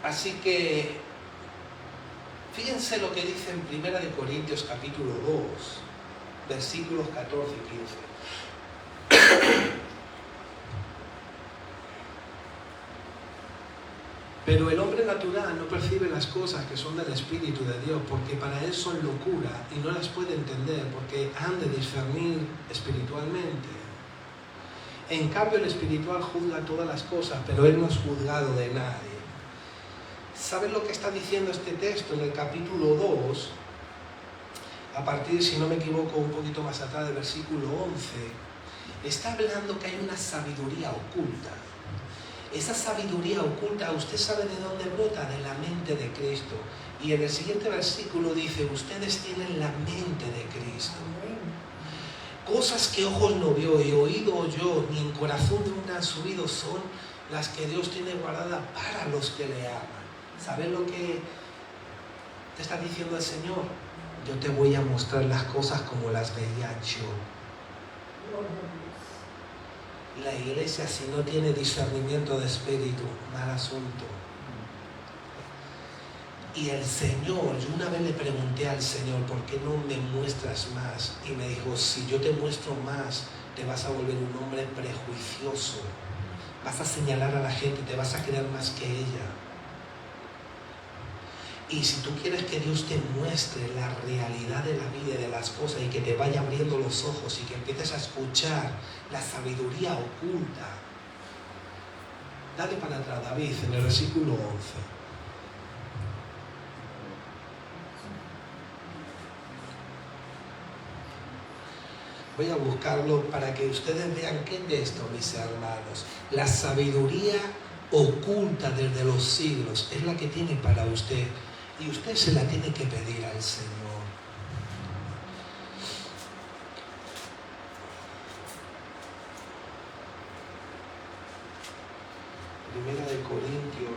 Así que, fíjense lo que dice en 1 Corintios capítulo 2, versículos 14 y 15. Pero el hombre natural no percibe las cosas que son del Espíritu de Dios, porque para él son locura y no las puede entender, porque han de discernir espiritualmente. En cambio, el espiritual juzga todas las cosas, pero él no es juzgado de nadie. ¿Saben lo que está diciendo este texto en el capítulo 2? A partir, si no me equivoco, un poquito más atrás del versículo 11, está hablando que hay una sabiduría oculta. Esa sabiduría oculta, ¿usted sabe de dónde brota? De la mente de Cristo. Y en el siguiente versículo dice, ustedes tienen la mente de Cristo. Cosas que ojos no vio y oído oyó, ni en corazón de hombre han subido, son las que Dios tiene guardadas para los que le aman. ¿Sabes lo que te está diciendo el Señor? Yo te voy a mostrar las cosas como las veía yo. La iglesia, si no tiene discernimiento de espíritu, mal asunto. Y el Señor, yo una vez le pregunté al Señor, ¿por qué no me muestras más? Y me dijo, si yo te muestro más, te vas a volver un hombre prejuicioso. Vas a señalar a la gente, te vas a creer más que ella. Y si tú quieres que Dios te muestre la realidad de la vida y de las cosas y que te vaya abriendo los ojos y que empieces a escuchar la sabiduría oculta, dale para atrás, David, en el versículo 11. Voy a buscarlo para que ustedes vean qué es esto, mis hermanos. La sabiduría oculta desde los siglos es la que tiene para usted. Y usted se la tiene que pedir al Señor. Primera de Corintios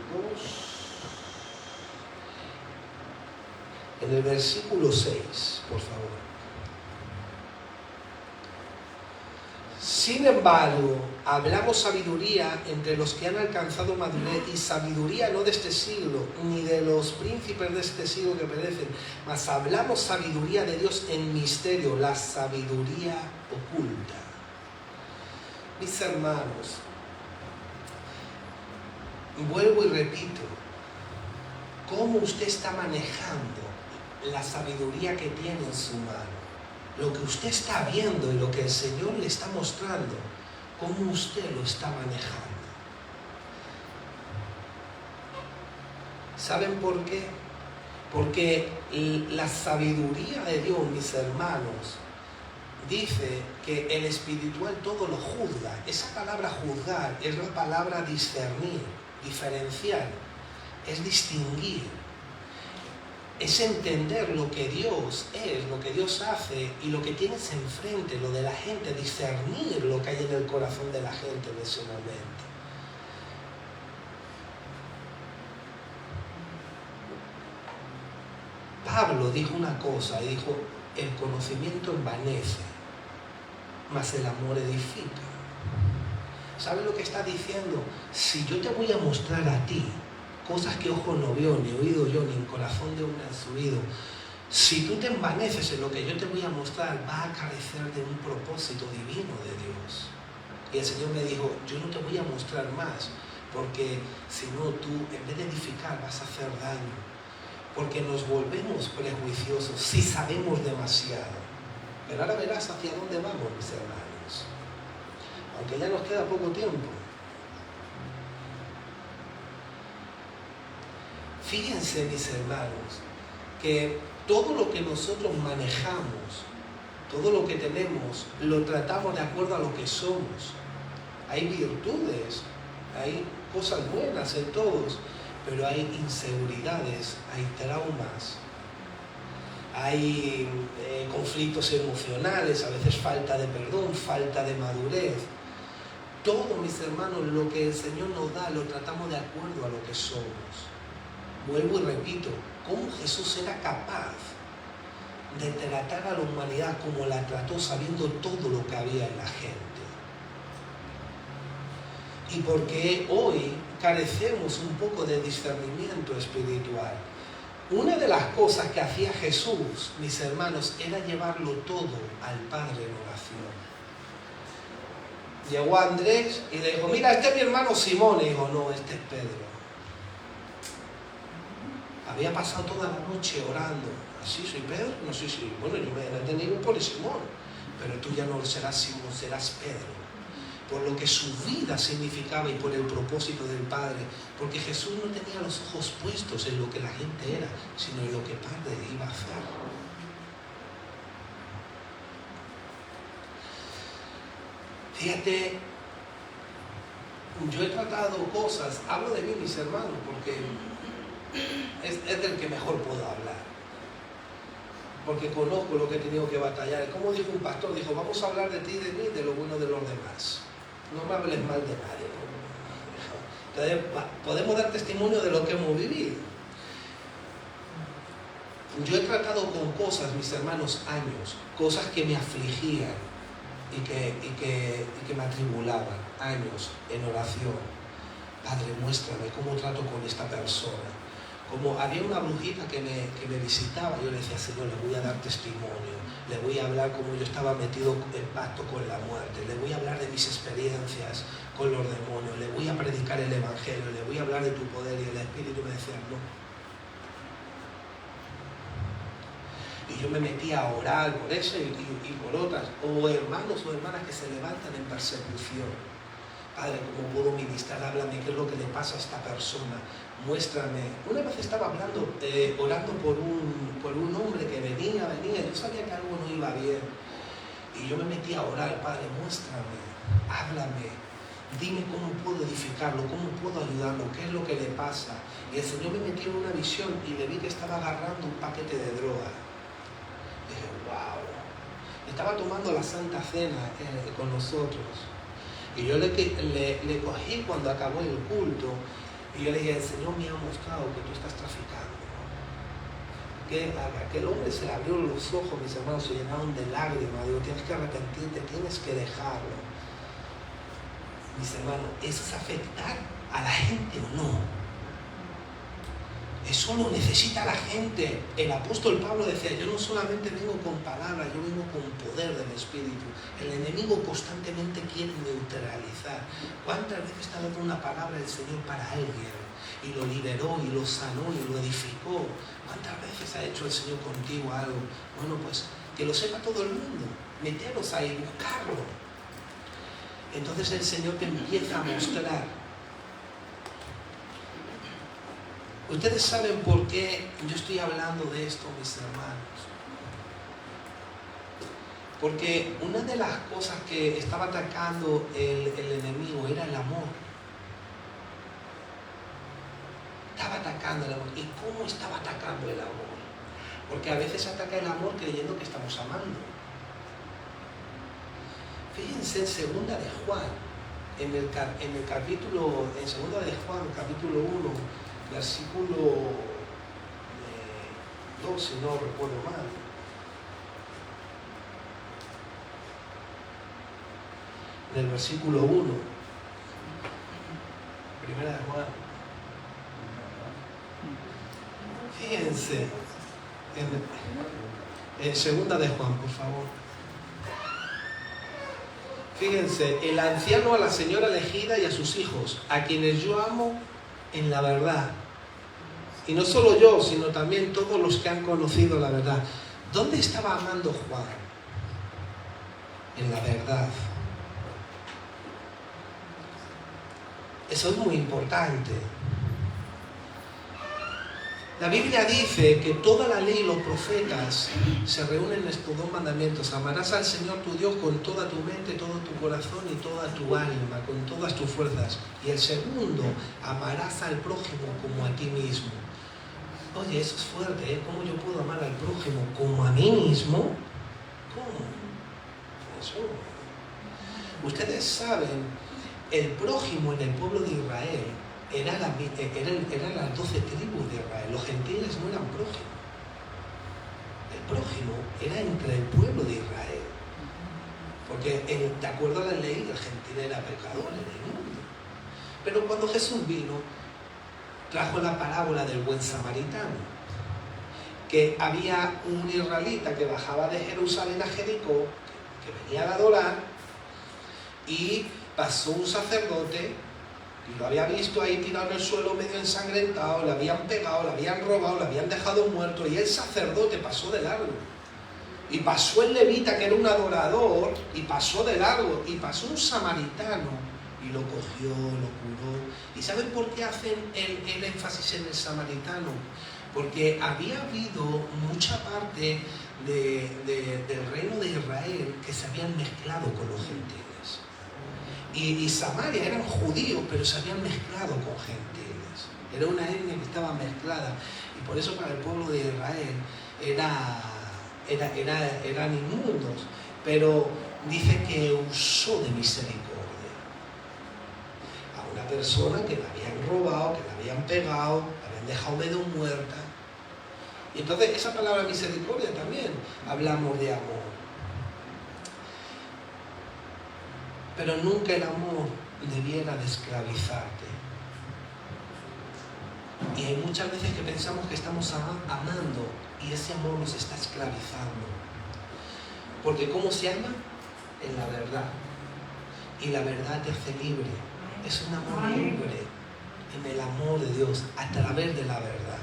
2. En el versículo 6, por favor. Sin embargo, hablamos sabiduría entre los que han alcanzado madurez, y sabiduría no de este siglo, ni de los príncipes de este siglo que perecen, mas hablamos sabiduría de Dios en misterio, la sabiduría oculta. Mis hermanos, vuelvo y repito, ¿cómo usted está manejando la sabiduría que tiene en su mano? Lo que usted está viendo y lo que el Señor le está mostrando, ¿cómo usted lo está manejando? ¿Saben por qué? Porque la sabiduría de Dios, mis hermanos, dice que el espiritual todo lo juzga. Esa palabra juzgar es la palabra discernir, diferenciar, es distinguir. Es entender lo que Dios es, lo que Dios hace y lo que tienes enfrente, lo de la gente, discernir lo que hay en el corazón de la gente en ese momento. Pablo dijo una cosa y dijo, el conocimiento envanece, mas el amor edifica. ¿Sabes lo que está diciendo? Si yo te voy a mostrar a ti cosas que ojo no vio, ni oído yo, ni en corazón de hombre han subido, si tú te envaneces en lo que yo te voy a mostrar, va a carecer de un propósito divino de Dios. Y el Señor me dijo, yo no te voy a mostrar más, porque si no tú, en vez de edificar, vas a hacer daño. Porque nos volvemos prejuiciosos si sabemos demasiado. Pero ahora verás hacia dónde vamos, mis hermanos. Aunque ya nos queda poco tiempo. Fíjense, mis hermanos, que todo lo que nosotros manejamos, todo lo que tenemos, lo tratamos de acuerdo a lo que somos. Hay virtudes, hay cosas buenas en todos, pero hay inseguridades, hay traumas, hay conflictos emocionales, a veces falta de perdón, falta de madurez. Todo, mis hermanos, lo que el Señor nos da, lo tratamos de acuerdo a lo que somos. Vuelvo y repito, ¿cómo Jesús era capaz de tratar a la humanidad como la trató sabiendo todo lo que había en la gente? Y porque hoy carecemos un poco de discernimiento espiritual. Una de las cosas que hacía Jesús, mis hermanos, era llevarlo todo al Padre en oración. Llegó Andrés y le dijo, mira, este es mi hermano Simón. Y dijo, no, este es Pedro. Había pasado toda la noche orando. ¿Así soy Pedro? No, sí. Bueno, yo me he entendido por Simón. Pero tú ya no serás Simón, serás Pedro. Por lo que su vida significaba y por el propósito del Padre. Porque Jesús no tenía los ojos puestos en lo que la gente era, sino en lo que Padre iba a hacer. Fíjate, yo he tratado cosas, hablo de mí, mis hermanos, porque es del que mejor puedo hablar. Porque conozco lo que he tenido que batallar. Como dijo un pastor, dijo, vamos a hablar de ti y de mí, de lo bueno de los demás. No me hables mal de nadie. Entonces, podemos dar testimonio de lo que hemos vivido. Yo he tratado con cosas, mis hermanos, años, cosas que me afligían y que me atribulaban, años en oración. Padre, muéstrame cómo trato con esta persona. Como había una brujita que me visitaba, yo le decía, Señor, le voy a dar testimonio, le voy a hablar como yo estaba metido en pacto con la muerte, le voy a hablar de mis experiencias con los demonios, le voy a predicar el Evangelio, le voy a hablar de tu poder, y el Espíritu me decía, no. Y yo me metía a orar por eso y por otras, o hermanos o hermanas que se levantan en persecución. Padre, ¿cómo puedo ministrar? Háblame, ¿qué es lo que le pasa a esta persona? Muéstrame. Una vez estaba orando por un hombre que venía, yo sabía que algo no iba bien. Y yo me metí a orar, Padre, muéstrame, háblame, dime cómo puedo edificarlo, cómo puedo ayudarlo, qué es lo que le pasa. Y el Señor me metió en una visión y le vi que estaba agarrando un paquete de droga. Dije, wow. Estaba tomando la Santa Cena con nosotros. Y yo le cogí cuando acabó el culto. Y yo le dije, el Señor me ha mostrado que tú estás traficando. Que aquel hombre se le abrió los ojos, mis hermanos, se llenaron de lágrimas. Digo, tienes que arrepentirte, tienes que dejarlo. Mis hermanos, ¿eso es afectar a la gente o no? Eso lo necesita la gente. El apóstol Pablo decía, yo no solamente vengo con palabras, yo vengo con poder del Espíritu. El enemigo constantemente quiere neutralizar. ¿Cuántas veces está dando una palabra del Señor para alguien? Y lo liberó, y lo sanó, y lo edificó. ¿Cuántas veces ha hecho el Señor contigo algo? Bueno, pues que lo sepa todo el mundo. Meteros ahí, buscarlo. Entonces el Señor te empieza a mostrar. Ustedes saben por qué yo estoy hablando de esto, mis hermanos. Porque una de las cosas que estaba atacando el enemigo era el amor. Estaba atacando el amor. ¿Y cómo estaba atacando el amor? Porque a veces ataca el amor creyendo que estamos amando. Fíjense en segunda de Juan, en el capítulo, en segunda de Juan, capítulo 1, versículo 2, si no recuerdo mal. En el versículo 1, primera de Juan. Fíjense, en segunda de Juan, por favor. Fíjense, el anciano a la señora elegida y a sus hijos, a quienes yo amo en la verdad. Y no solo yo, sino también todos los que han conocido la verdad. ¿Dónde estaba amando Juan? En la verdad. Eso es muy importante. La Biblia dice que toda la ley y los profetas se reúnen en estos dos mandamientos. Amarás al Señor tu Dios con toda tu mente, todo tu corazón y toda tu alma, con todas tus fuerzas. Y el segundo, amarás al prójimo como a ti mismo. Oye, eso es fuerte, ¿eh? ¿Cómo yo puedo amar al prójimo como a mí mismo? ¿Cómo? Eso. Ustedes saben, el prójimo en el pueblo de Israel eran las 12 tribus de Israel. Los gentiles no eran prójimos. El prójimo era entre el pueblo de Israel. Porque de acuerdo a la ley, el gentil era pecador en el mundo. Pero cuando Jesús vino, trajo la parábola del buen samaritano. Que había un israelita que bajaba de Jerusalén a Jericó, que venía a adorar, y pasó un sacerdote y lo había visto ahí tirado en el suelo medio ensangrentado, le habían pegado, le habían robado, le habían dejado muerto, y el sacerdote pasó de largo. Y pasó el levita, que era un adorador, y pasó de largo. Y pasó un samaritano y lo cogió, lo curó. ¿Y saben por qué hacen el énfasis en el samaritano? Porque había habido mucha parte del reino de Israel que se habían mezclado con los gentiles. Y Samaria eran judíos, pero se habían mezclado con gentiles. Era una etnia que estaba mezclada. Y por eso para el pueblo de Israel eran inmundos. Pero dice que usó de misericordia a una persona que la habían robado, que la habían pegado, la habían dejado medio muerta. Y entonces esa palabra misericordia también hablamos de amor. Pero nunca el amor debiera de esclavizarte. Y hay muchas veces que pensamos que estamos amando y ese amor nos está esclavizando. Porque ¿cómo se ama? En la verdad. Y la verdad te hace libre. Es un amor libre en el amor de Dios a través de la verdad.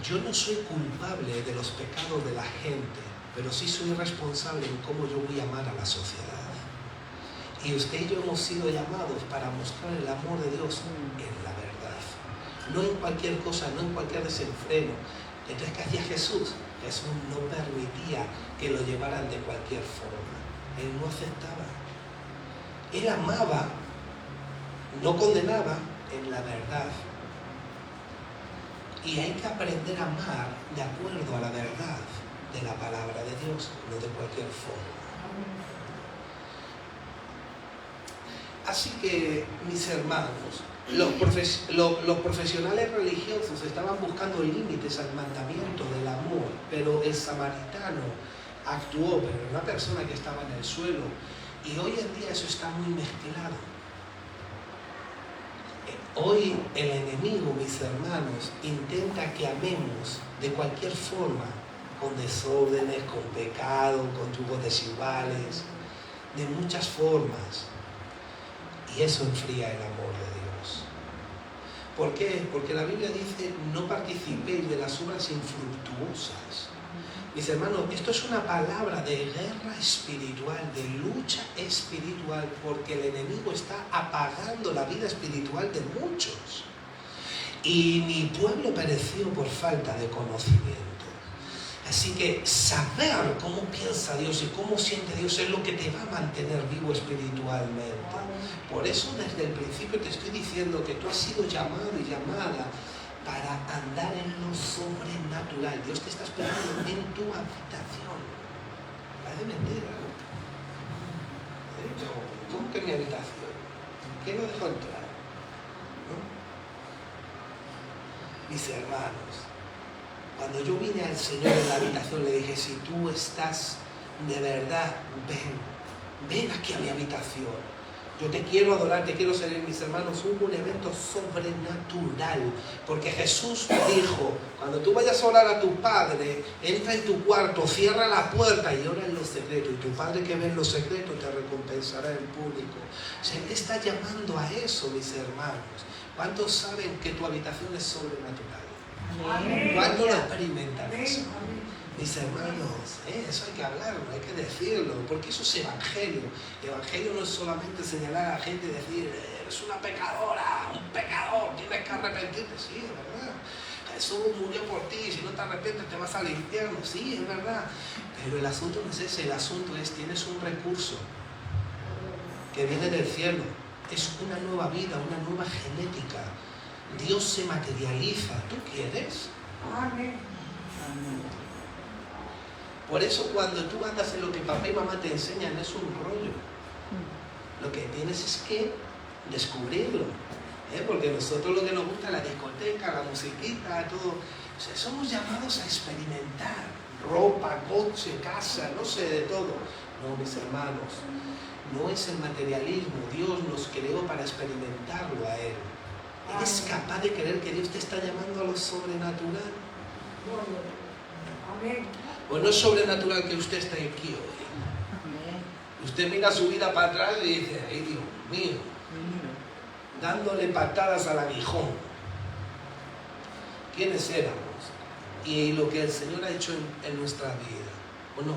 Yo no soy culpable de los pecados de la gente, pero sí soy responsable en cómo yo voy a amar a la sociedad. Y usted y yo hemos sido llamados para mostrar el amor de Dios en la verdad. No en cualquier cosa, no en cualquier desenfreno. Entonces, ¿qué hacía Jesús? Jesús no permitía que lo llevaran de cualquier forma. Él no aceptaba. Él amaba, no condenaba en la verdad. Y hay que aprender a amar de acuerdo a la verdad de la palabra de Dios, no de cualquier forma. Así que, mis hermanos, los profesionales religiosos estaban buscando límites al mandamiento del amor, pero el samaritano actuó, pero era una persona que estaba en el suelo, y hoy en día eso está muy mezclado. Hoy el enemigo, mis hermanos, intenta que amemos de cualquier forma, con desórdenes, con pecado, con yugos desiguales, de muchas formas. Y eso enfría el amor de Dios. ¿Por qué? Porque la Biblia dice, no participéis de las obras infructuosas. Mis hermanos, esto es una palabra de guerra espiritual, de lucha espiritual, porque el enemigo está apagando la vida espiritual de muchos. Y mi pueblo pereció por falta de conocimiento. Así que saber cómo piensa Dios y cómo siente Dios es lo que te va a mantener vivo espiritualmente. Por eso desde el principio te estoy diciendo que tú has sido llamado y llamada para andar en lo sobrenatural. Dios te está esperando en tu habitación. Parece mentira. ¿Cómo que mi habitación? ¿Quién lo dejó entrar? ¿No? Mis hermanos, cuando yo vine al Señor en la habitación, le dije, si tú estás de verdad, ven aquí a mi habitación. Yo te quiero adorar, te quiero servir, mis hermanos. Hubo un evento sobrenatural, porque Jesús dijo, cuando tú vayas a orar a tu Padre, entra en tu cuarto, cierra la puerta y ora en lo secreto, y tu Padre que ve en lo secreto te recompensará en público. O sea, Él te está llamando a eso, mis hermanos. ¿Cuántos saben que tu habitación es sobrenatural? ¿Cuántos lo experimentan eso? Mis hermanos, eso hay que hablarlo, hay que decirlo, porque eso es evangelio. El evangelio no es solamente señalar a la gente y decir, eres una pecadora, un pecador, tienes que arrepentirte. Sí, es verdad. Jesús murió por ti, si no te arrepientes te vas al infierno. Sí, es verdad. Pero el asunto no es ese, el asunto es, tienes un recurso que viene del cielo. Es una nueva vida, una nueva genética. Dios se materializa. ¿Tú quieres? Amén. Por eso cuando tú andas en lo que papá y mamá te enseñan es un rollo. Lo que tienes es que descubrirlo. Porque a nosotros lo que nos gusta es la discoteca, la musiquita, todo. O sea, somos llamados a experimentar. Ropa, coche, casa, no sé, de todo. No, mis hermanos, no es el materialismo. Dios nos creó para experimentarlo a Él. ¿Eres capaz de creer que Dios te está llamando a lo sobrenatural? Amén. Pues no es sobrenatural que usted esté aquí hoy. Usted mira su vida para atrás y dice, ay Dios mío, dándole patadas al aguijón. ¿Quiénes éramos? Y lo que el Señor ha hecho en nuestra vida, ¿o no?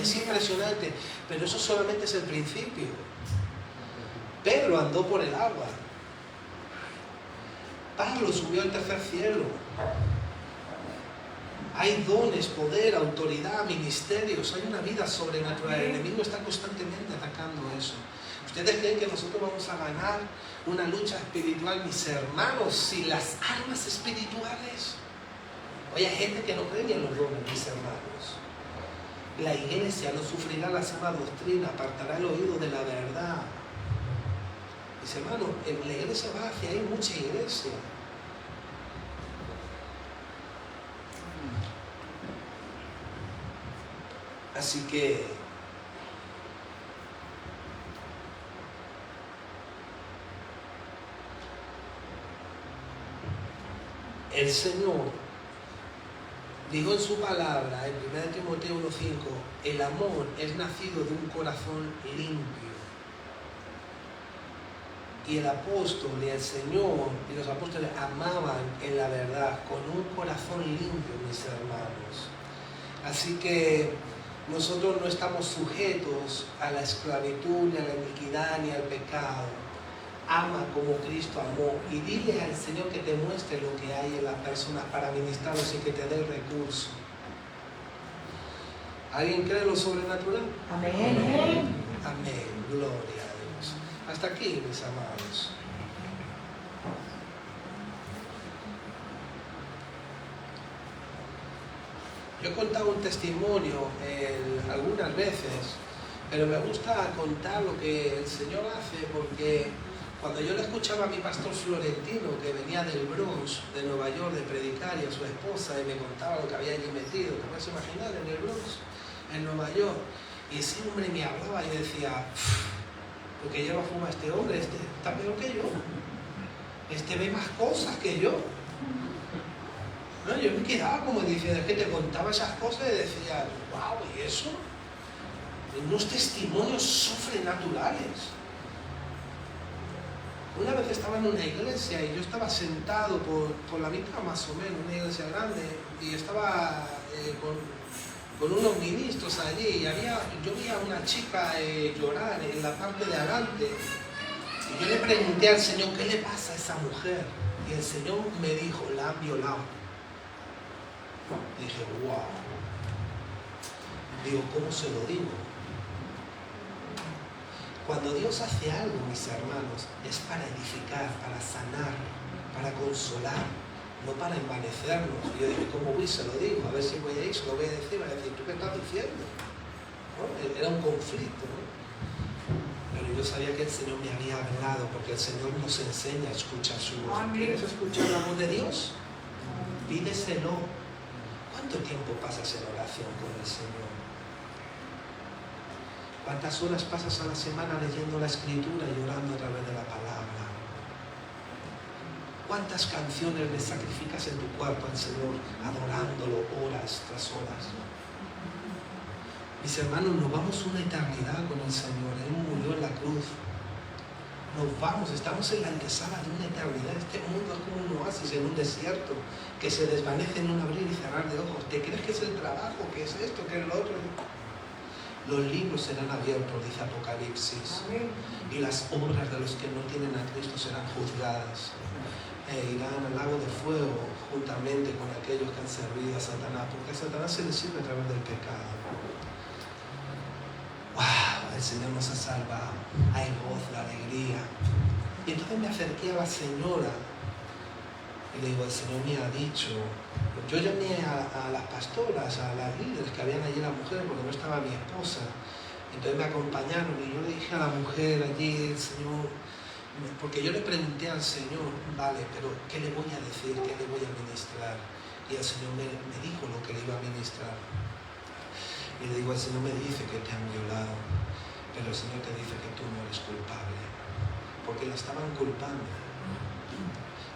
Es impresionante, pero eso solamente es el principio. Pedro andó por el agua. Pablo subió al tercer cielo. Hay dones, poder, autoridad, ministerios, hay una vida sobrenatural. El enemigo está constantemente atacando eso. ¿Ustedes creen que nosotros vamos a ganar una lucha espiritual, mis hermanos, sin las armas espirituales? Oye, hay gente que no cree ni en los dones, mis hermanos. La iglesia no sufrirá la sana doctrina, apartará el oído de la verdad. Mis hermanos, la iglesia va hacia ahí, mucha iglesia. Así que el Señor dijo en su palabra, en 1 Timoteo 1:5, el amor es nacido de un corazón limpio. Y el apóstol y el Señor y los apóstoles amaban en la verdad, con un corazón limpio, mis hermanos. Así que nosotros no estamos sujetos a la esclavitud, ni a la iniquidad, ni al pecado. Ama como Cristo amó y dile al Señor que te muestre lo que hay en las personas para ministrarlos y que te dé el recurso. ¿Alguien cree en lo sobrenatural? Amén. Amén. Gloria a Dios. Hasta aquí, mis amados. Yo he contado un testimonio algunas veces, pero me gusta contar lo que el Señor hace, porque cuando yo le escuchaba a mi pastor Florentino, que venía del Bronx, de Nueva York, de predicar, y a su esposa, y me contaba lo que había allí metido, ¿te puedes imaginar? En el Bronx, en Nueva York, y ese hombre me hablaba y decía, ¿por qué lleva fuma este hombre? Este está peor que yo, este ve más cosas que yo. No, yo me quedaba como diciendo, es que te contaba esas cosas y decía, wow, ¿y eso? Unos testimonios sobrenaturales. Una vez estaba en una iglesia y yo estaba sentado por la mitad más o menos, una iglesia grande, y estaba con unos ministros allí, y yo vi a una chica llorar en la parte de adelante, y yo le pregunté al Señor, ¿qué le pasa a esa mujer? Y el Señor me dijo, la han violado. Dije, wow. Digo, ¿cómo se lo digo? Cuando Dios hace algo, mis hermanos, es para edificar, para sanar, para consolar, no para envanecernos. Y yo dije, ¿cómo voy? Se lo digo, a ver si voy a ir, se lo voy a decir, va a decir, ¿tú qué estás diciendo? ¿No? Era un conflicto, ¿no? Pero yo sabía que el Señor me había hablado, porque el Señor nos enseña a escuchar su voz. ¿Quieres escuchar la voz de Dios? Pídeselo. ¿Cuánto tiempo pasas en oración con el Señor? ¿Cuántas horas pasas a la semana leyendo la Escritura y orando a través de la palabra? ¿Cuántas canciones le sacrificas en tu cuerpo al Señor, adorándolo horas tras horas? Mis hermanos, nos vamos una eternidad con el Señor. Él murió en la cruz. Nos vamos, estamos en la antesala de una eternidad. Este mundo es como un oasis en un desierto que se desvanece en un abrir y cerrar de ojos. ¿Te crees que es el trabajo? ¿Qué es esto? ¿Qué es lo otro? Los libros serán abiertos, dice Apocalipsis. Amén. Y las obras de los que no tienen a Cristo serán juzgadas. Irán al lago de fuego juntamente con aquellos que han servido a Satanás, porque a Satanás se le sirve a través del pecado. ¡Wow! El Señor nos ha salvado. Hay gozo, alegría. Y entonces me acerqué a la señora y le digo, el Señor me ha dicho. Yo llamé a las pastoras, a las líderes que habían allí, las mujeres, porque no estaba mi esposa. Entonces me acompañaron y yo le dije a la mujer allí, el Señor, porque yo le pregunté al Señor, vale, pero ¿qué le voy a decir? ¿Qué le voy a ministrar? Y el Señor me dijo lo que le iba a ministrar. Y le digo, el Señor me dice que te han violado, pero el Señor te dice que tú no eres culpable, porque la estaban culpando.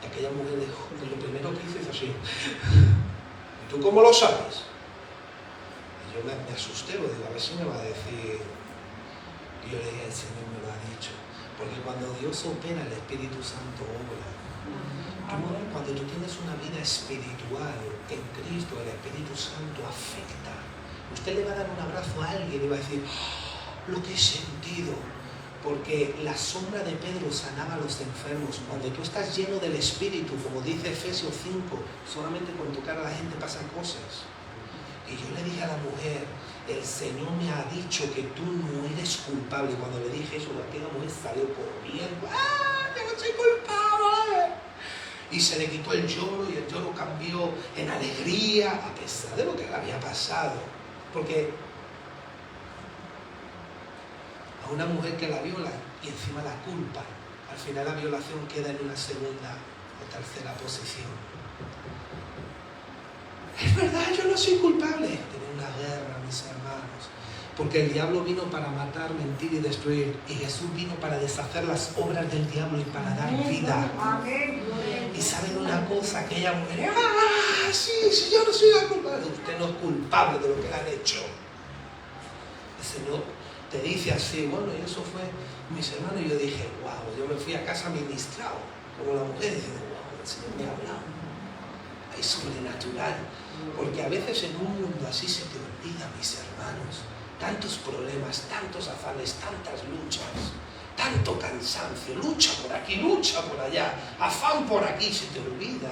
Y aquella mujer dijo, lo primero que hice es así. ¿Y tú cómo lo sabes? Y yo me asusté, lo digo, a ver si me va a decir. Y yo le dije, el Señor me lo ha dicho. Porque cuando Dios opera, el Espíritu Santo obra. Cuando tú tienes una vida espiritual en Cristo, el Espíritu Santo afecta. Usted le va a dar un abrazo a alguien y va a decir, oh, lo que he sentido. Porque la sombra de Pedro sanaba a los enfermos. Cuando tú estás lleno del Espíritu, como dice Efesios 5, solamente con tocar a la gente pasan cosas. Y yo le dije a la mujer, el Señor me ha dicho que tú no eres culpable. Y cuando le dije eso, aquella mujer salió corriendo. ¡Ah, yo no soy culpable! Y se le quitó el lloro y el lloro cambió en alegría a pesar de lo que le había pasado. Porque a una mujer que la viola y encima la culpa, al final la violación queda en una segunda o tercera posición. Es verdad, yo no soy culpable. Tiene una guerra, mis hermanos. Porque el diablo vino para matar, mentir y destruir. Y Jesús vino para deshacer las obras del diablo y para dar vida. Amén. Y saben una cosa, aquella mujer, ¡ah, sí, yo no soy la culpable! Usted no es culpable de lo que le han hecho. El Señor te dice así, bueno, y eso fue mis hermanos. Y yo dije, wow, yo me fui a casa ministrado, como la mujer, y dije, wow, el Señor me ha hablado. Hay sobrenatural. Porque a veces en un mundo así se te olvida, mis hermanos. Tantos problemas, tantos afanes, tantas luchas, tanto cansancio, lucha por aquí, lucha por allá, afán por aquí, se te olvida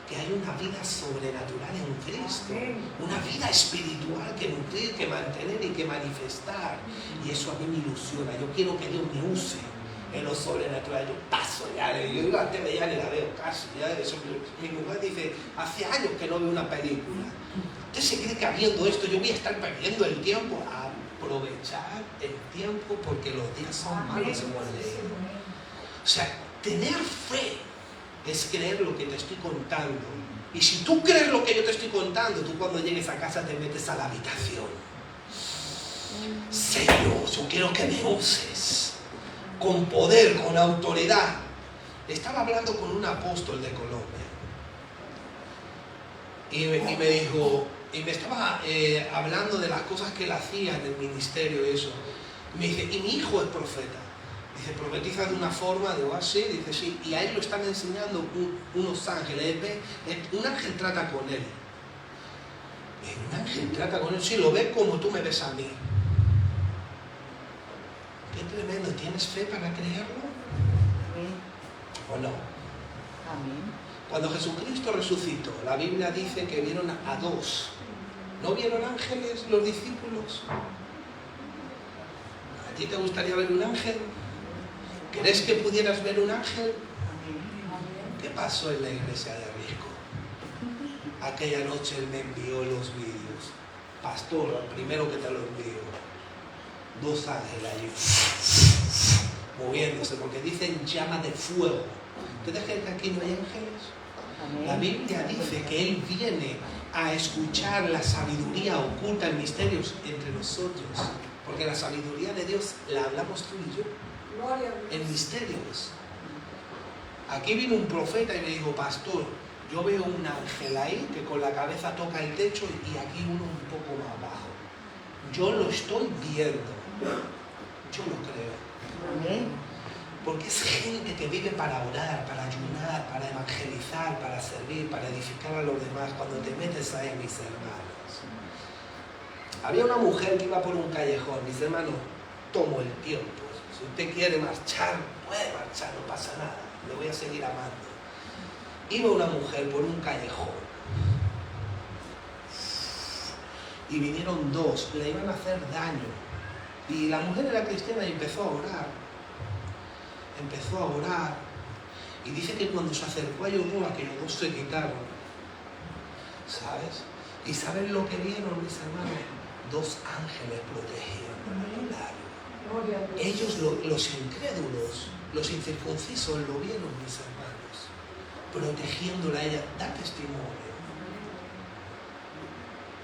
que hay una vida sobrenatural en Cristo, una vida espiritual que nutrir, que mantener y que manifestar. Y eso a mí me ilusiona. Yo quiero que Dios me use en lo sobrenatural. Yo paso ya, yo digo, la tele ya ni la veo casi. Ya, eso, mi mujer dice, hace años que no veo una película. ¿Usted se cree que habiendo esto yo voy a estar perdiendo el tiempo? Aprovechar el tiempo porque los días son malos, se muere. O sea, tener fe es creer lo que te estoy contando. Y si tú crees lo que yo te estoy contando, tú cuando llegues a casa te metes a la habitación. Señor, yo quiero que me uses con poder, con autoridad. Estaba hablando con un apóstol de Colombia y me dijo, y me estaba hablando de las cosas que él hacía en el ministerio y eso. Me dice, y mi hijo es profeta. Dice, profetiza de una forma, digo, ah, sí, dice, sí, y a él lo están enseñando unos ángeles. Un ángel trata con él. Un ángel trata con él, sí, lo ve como tú me ves a mí. Qué tremendo, ¿tienes fe para creerlo? ¿O no? Amén. Cuando Jesucristo resucitó, la Biblia dice que vieron a dos. ¿No vieron ángeles los discípulos? ¿A ti te gustaría ver un ángel? ¿Crees que pudieras ver un ángel? ¿Qué pasó en la iglesia de Risco? Aquella noche él me envió los vídeos. Pastor, el primero que te lo envío. Dos ángeles allí moviéndose, porque dicen llama de fuego. ¿Ustedes creen que aquí no hay ángeles? Amén. La Biblia dice que Él viene a escuchar la sabiduría oculta en misterios entre nosotros, porque la sabiduría de Dios la hablamos tú y yo Gloria a Dios. en misterios. Aquí vino un profeta y me dijo, pastor, yo veo un ángel ahí que con la cabeza toca el techo y aquí uno un poco más bajo. Yo lo estoy viendo. Yo lo creo. Amén. Porque es gente que vive para orar, para ayunar, para evangelizar, para servir, para edificar a los demás. Cuando te metes ahí, mis hermanos. Había una mujer que iba por un callejón. Mis hermanos, tomo el tiempo. Si usted quiere marchar, puede marchar, no pasa nada. Le voy a seguir amando. Iba una mujer por un callejón. Y vinieron dos, le iban a hacer daño. Y la mujer era cristiana y empezó a orar. Empezó a orar. Y dice que cuando se acercó a Yoruba, aquellos dos se quitaron. ¿Sabes? ¿Y saben lo que vieron, mis hermanos? Dos ángeles protegiendo a Hilario. Gloria a Dios. Ellos, los incrédulos, los incircuncisos, lo vieron, mis hermanos. Protegiéndola a ella. Da testimonio.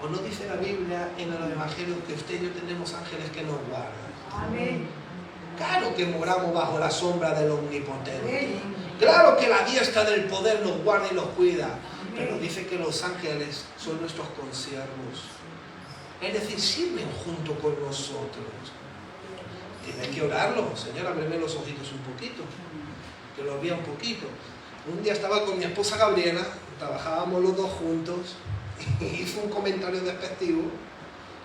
¿O no dice la Biblia en el Evangelio que usted y yo tenemos ángeles que nos guardan? Amén. Claro que moramos bajo la sombra del Omnipotente. Amén. Claro que la diestra del poder nos guarda y nos cuida. Pero dice que los ángeles son nuestros consiervos. Es decir, sirven junto con nosotros. Tienen que orarlo. Señor, ábreme los ojitos un poquito. Que los vea un poquito. Un día estaba con mi esposa Gabriela, trabajábamos los dos juntos, y hizo un comentario despectivo,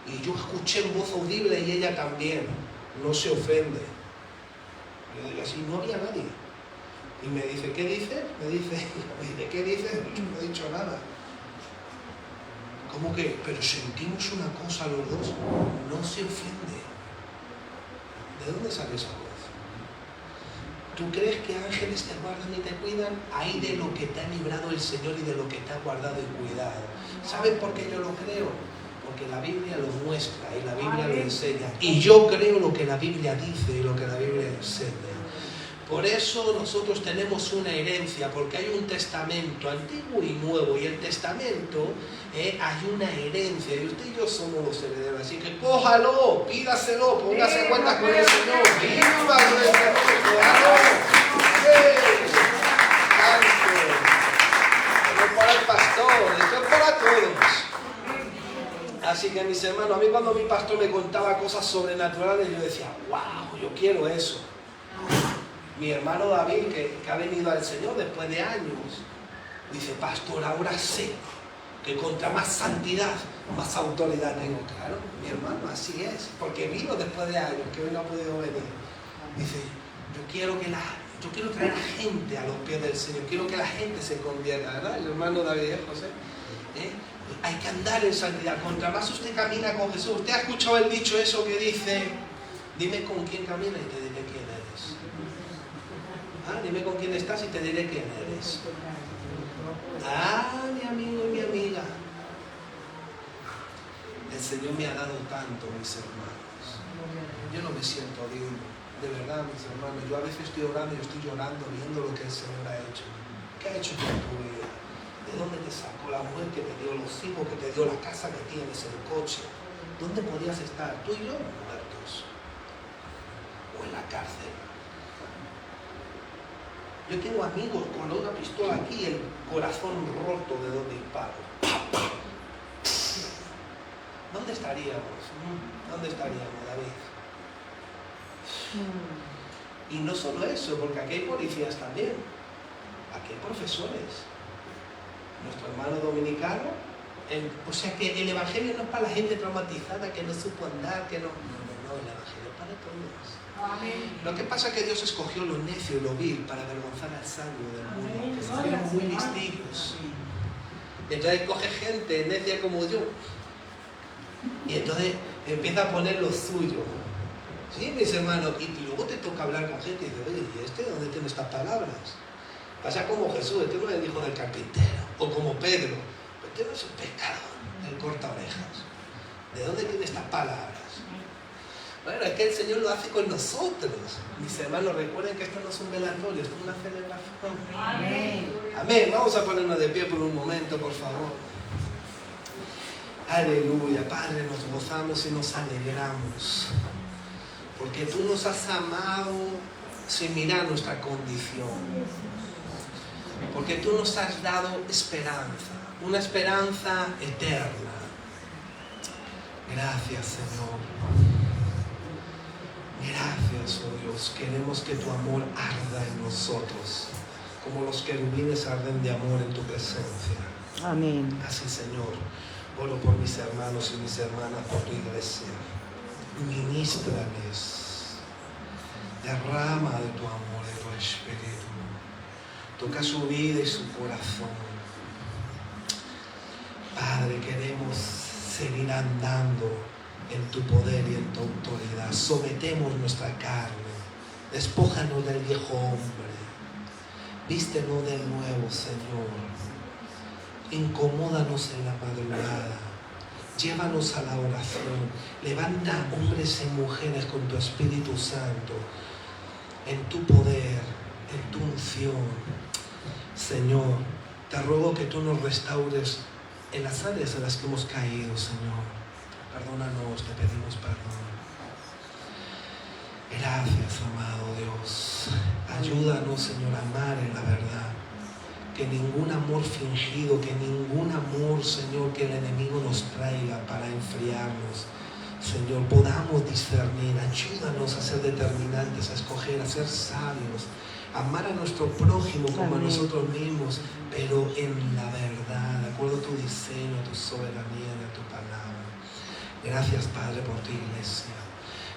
y yo escuché en voz audible y ella también. No se ofende. Yo digo así, no había nadie. Y me dice, ¿qué dices? Me dice, ¿qué dices? Yo no he dicho nada. ¿Cómo que? Pero sentimos una cosa los dos. No se ofende. ¿De dónde sale esa voz? ¿Tú crees que ángeles te guardan y te cuidan? Hay de lo que te ha librado el Señor y de lo que te ha guardado y cuidado. ¿Saben por qué yo lo creo? Porque la Biblia lo muestra y la Biblia lo enseña. Y yo creo lo que la Biblia dice y lo que la Biblia enseña. Por eso nosotros tenemos una herencia, porque hay un testamento antiguo y nuevo, y el testamento hay una herencia, y usted y yo somos los herederos, así que cójalo, pídaselo, póngase cuenta con el Señor, viva nuestro Señor, cójalo. Esto es para el pastor, esto es para todos. Así que mis hermanos, a mí cuando mi pastor me contaba cosas sobrenaturales, yo decía, wow, yo quiero eso. Mi hermano David, que ha venido al Señor después de años, dice, pastor, ahora sé que contra más santidad, más autoridad tengo. Claro, mi hermano, así es, porque vino después de años, que hoy no ha podido venir. Dice, yo quiero traer a gente a los pies del Señor, quiero que la gente se convierta, ¿verdad? El hermano David, José. Hay que andar en santidad. Contra más usted camina con Jesús. Usted ha escuchado el dicho eso que dice, dime con quién camina y te diré quién eres. Dime con quién estás y te diré quién eres. Mi amigo y mi amiga. El Señor me ha dado tanto, mis hermanos. Yo no me siento digno. De verdad, mis hermanos. Yo a veces estoy orando y estoy llorando viendo lo que el Señor ha hecho. ¿Qué ha hecho con tu vida? ¿De dónde te sacó la mujer que te dio los hijos, que te dio la casa que tienes, el coche? ¿Dónde podías estar? Tú y yo muertos. O en la cárcel. Yo tengo amigos con una pistola aquí, el corazón roto de dos disparos. ¿Dónde estaríamos? ¿Dónde estaríamos, David? Y no solo eso, porque aquí hay policías también. Aquí hay profesores. Nuestro hermano dominicano, o sea que el Evangelio no es para la gente traumatizada que no supo andar, que no, el Evangelio es para todos. Amén. Lo que pasa es que Dios escogió lo necio y lo vil para avergonzar al sabio del mundo, que se hicieron muy listillos. Entonces coge gente necia como yo y entonces empieza a poner lo suyo. Sí, mis hermanos, y luego te toca hablar con gente y dices, oye, ¿y este dónde tiene estas palabras? Pasa como Jesús, este no es el hijo del carpintero, o como Pedro, este no es un pescador, el corta orejas. ¿De dónde tiene estas palabras? Bueno, es que el Señor lo hace con nosotros. Mis hermanos, recuerden que esto no es un velatorio, esto es una celebración. Amén. Amén. Vamos a ponernos de pie por un momento, por favor. Aleluya. Padre, nos gozamos y nos alegramos. Porque tú nos has amado sin mirar nuestra condición. Porque tú nos has dado esperanza. Una esperanza eterna. Gracias, Señor. Gracias, oh Dios. Queremos que tu amor arda en nosotros, como los querubines arden de amor en tu presencia. Amén. Así, Señor, oro por mis hermanos y mis hermanas, por tu iglesia. Ministrales. Derrama de tu amor, de tu espíritu. Toca su vida y su corazón. Padre, queremos seguir andando en tu poder y en tu autoridad. Sometemos nuestra carne. Despójanos del viejo hombre. Vístenos de nuevo, Señor. Incomódanos en la madrugada. Llévanos a la oración. Levanta hombres y mujeres con tu Espíritu Santo. En tu poder, en tu unción. Señor, te ruego que tú nos restaures en las áreas en las que hemos caído, Señor. Perdónanos, te pedimos perdón. Gracias, amado Dios. Ayúdanos, Señor, a amar en la verdad. Que ningún amor fingido, que ningún amor, Señor, que el enemigo nos traiga para enfriarnos. Señor, podamos discernir. Ayúdanos a ser determinantes, a escoger, a ser sabios. Amar a nuestro prójimo como a nosotros mismos, pero en la verdad, de acuerdo a tu diseño, a tu soberanía y a tu palabra. Gracias, Padre, por tu iglesia.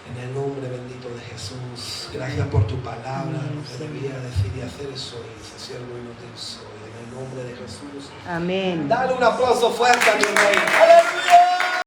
En el nombre bendito de Jesús. Gracias por tu palabra. Lo que debía decir y hacer eso hice. Siervo inútil soy. En el nombre de Jesús. Amén. Dale un aplauso fuerte a mi rey. ¡Aleluya!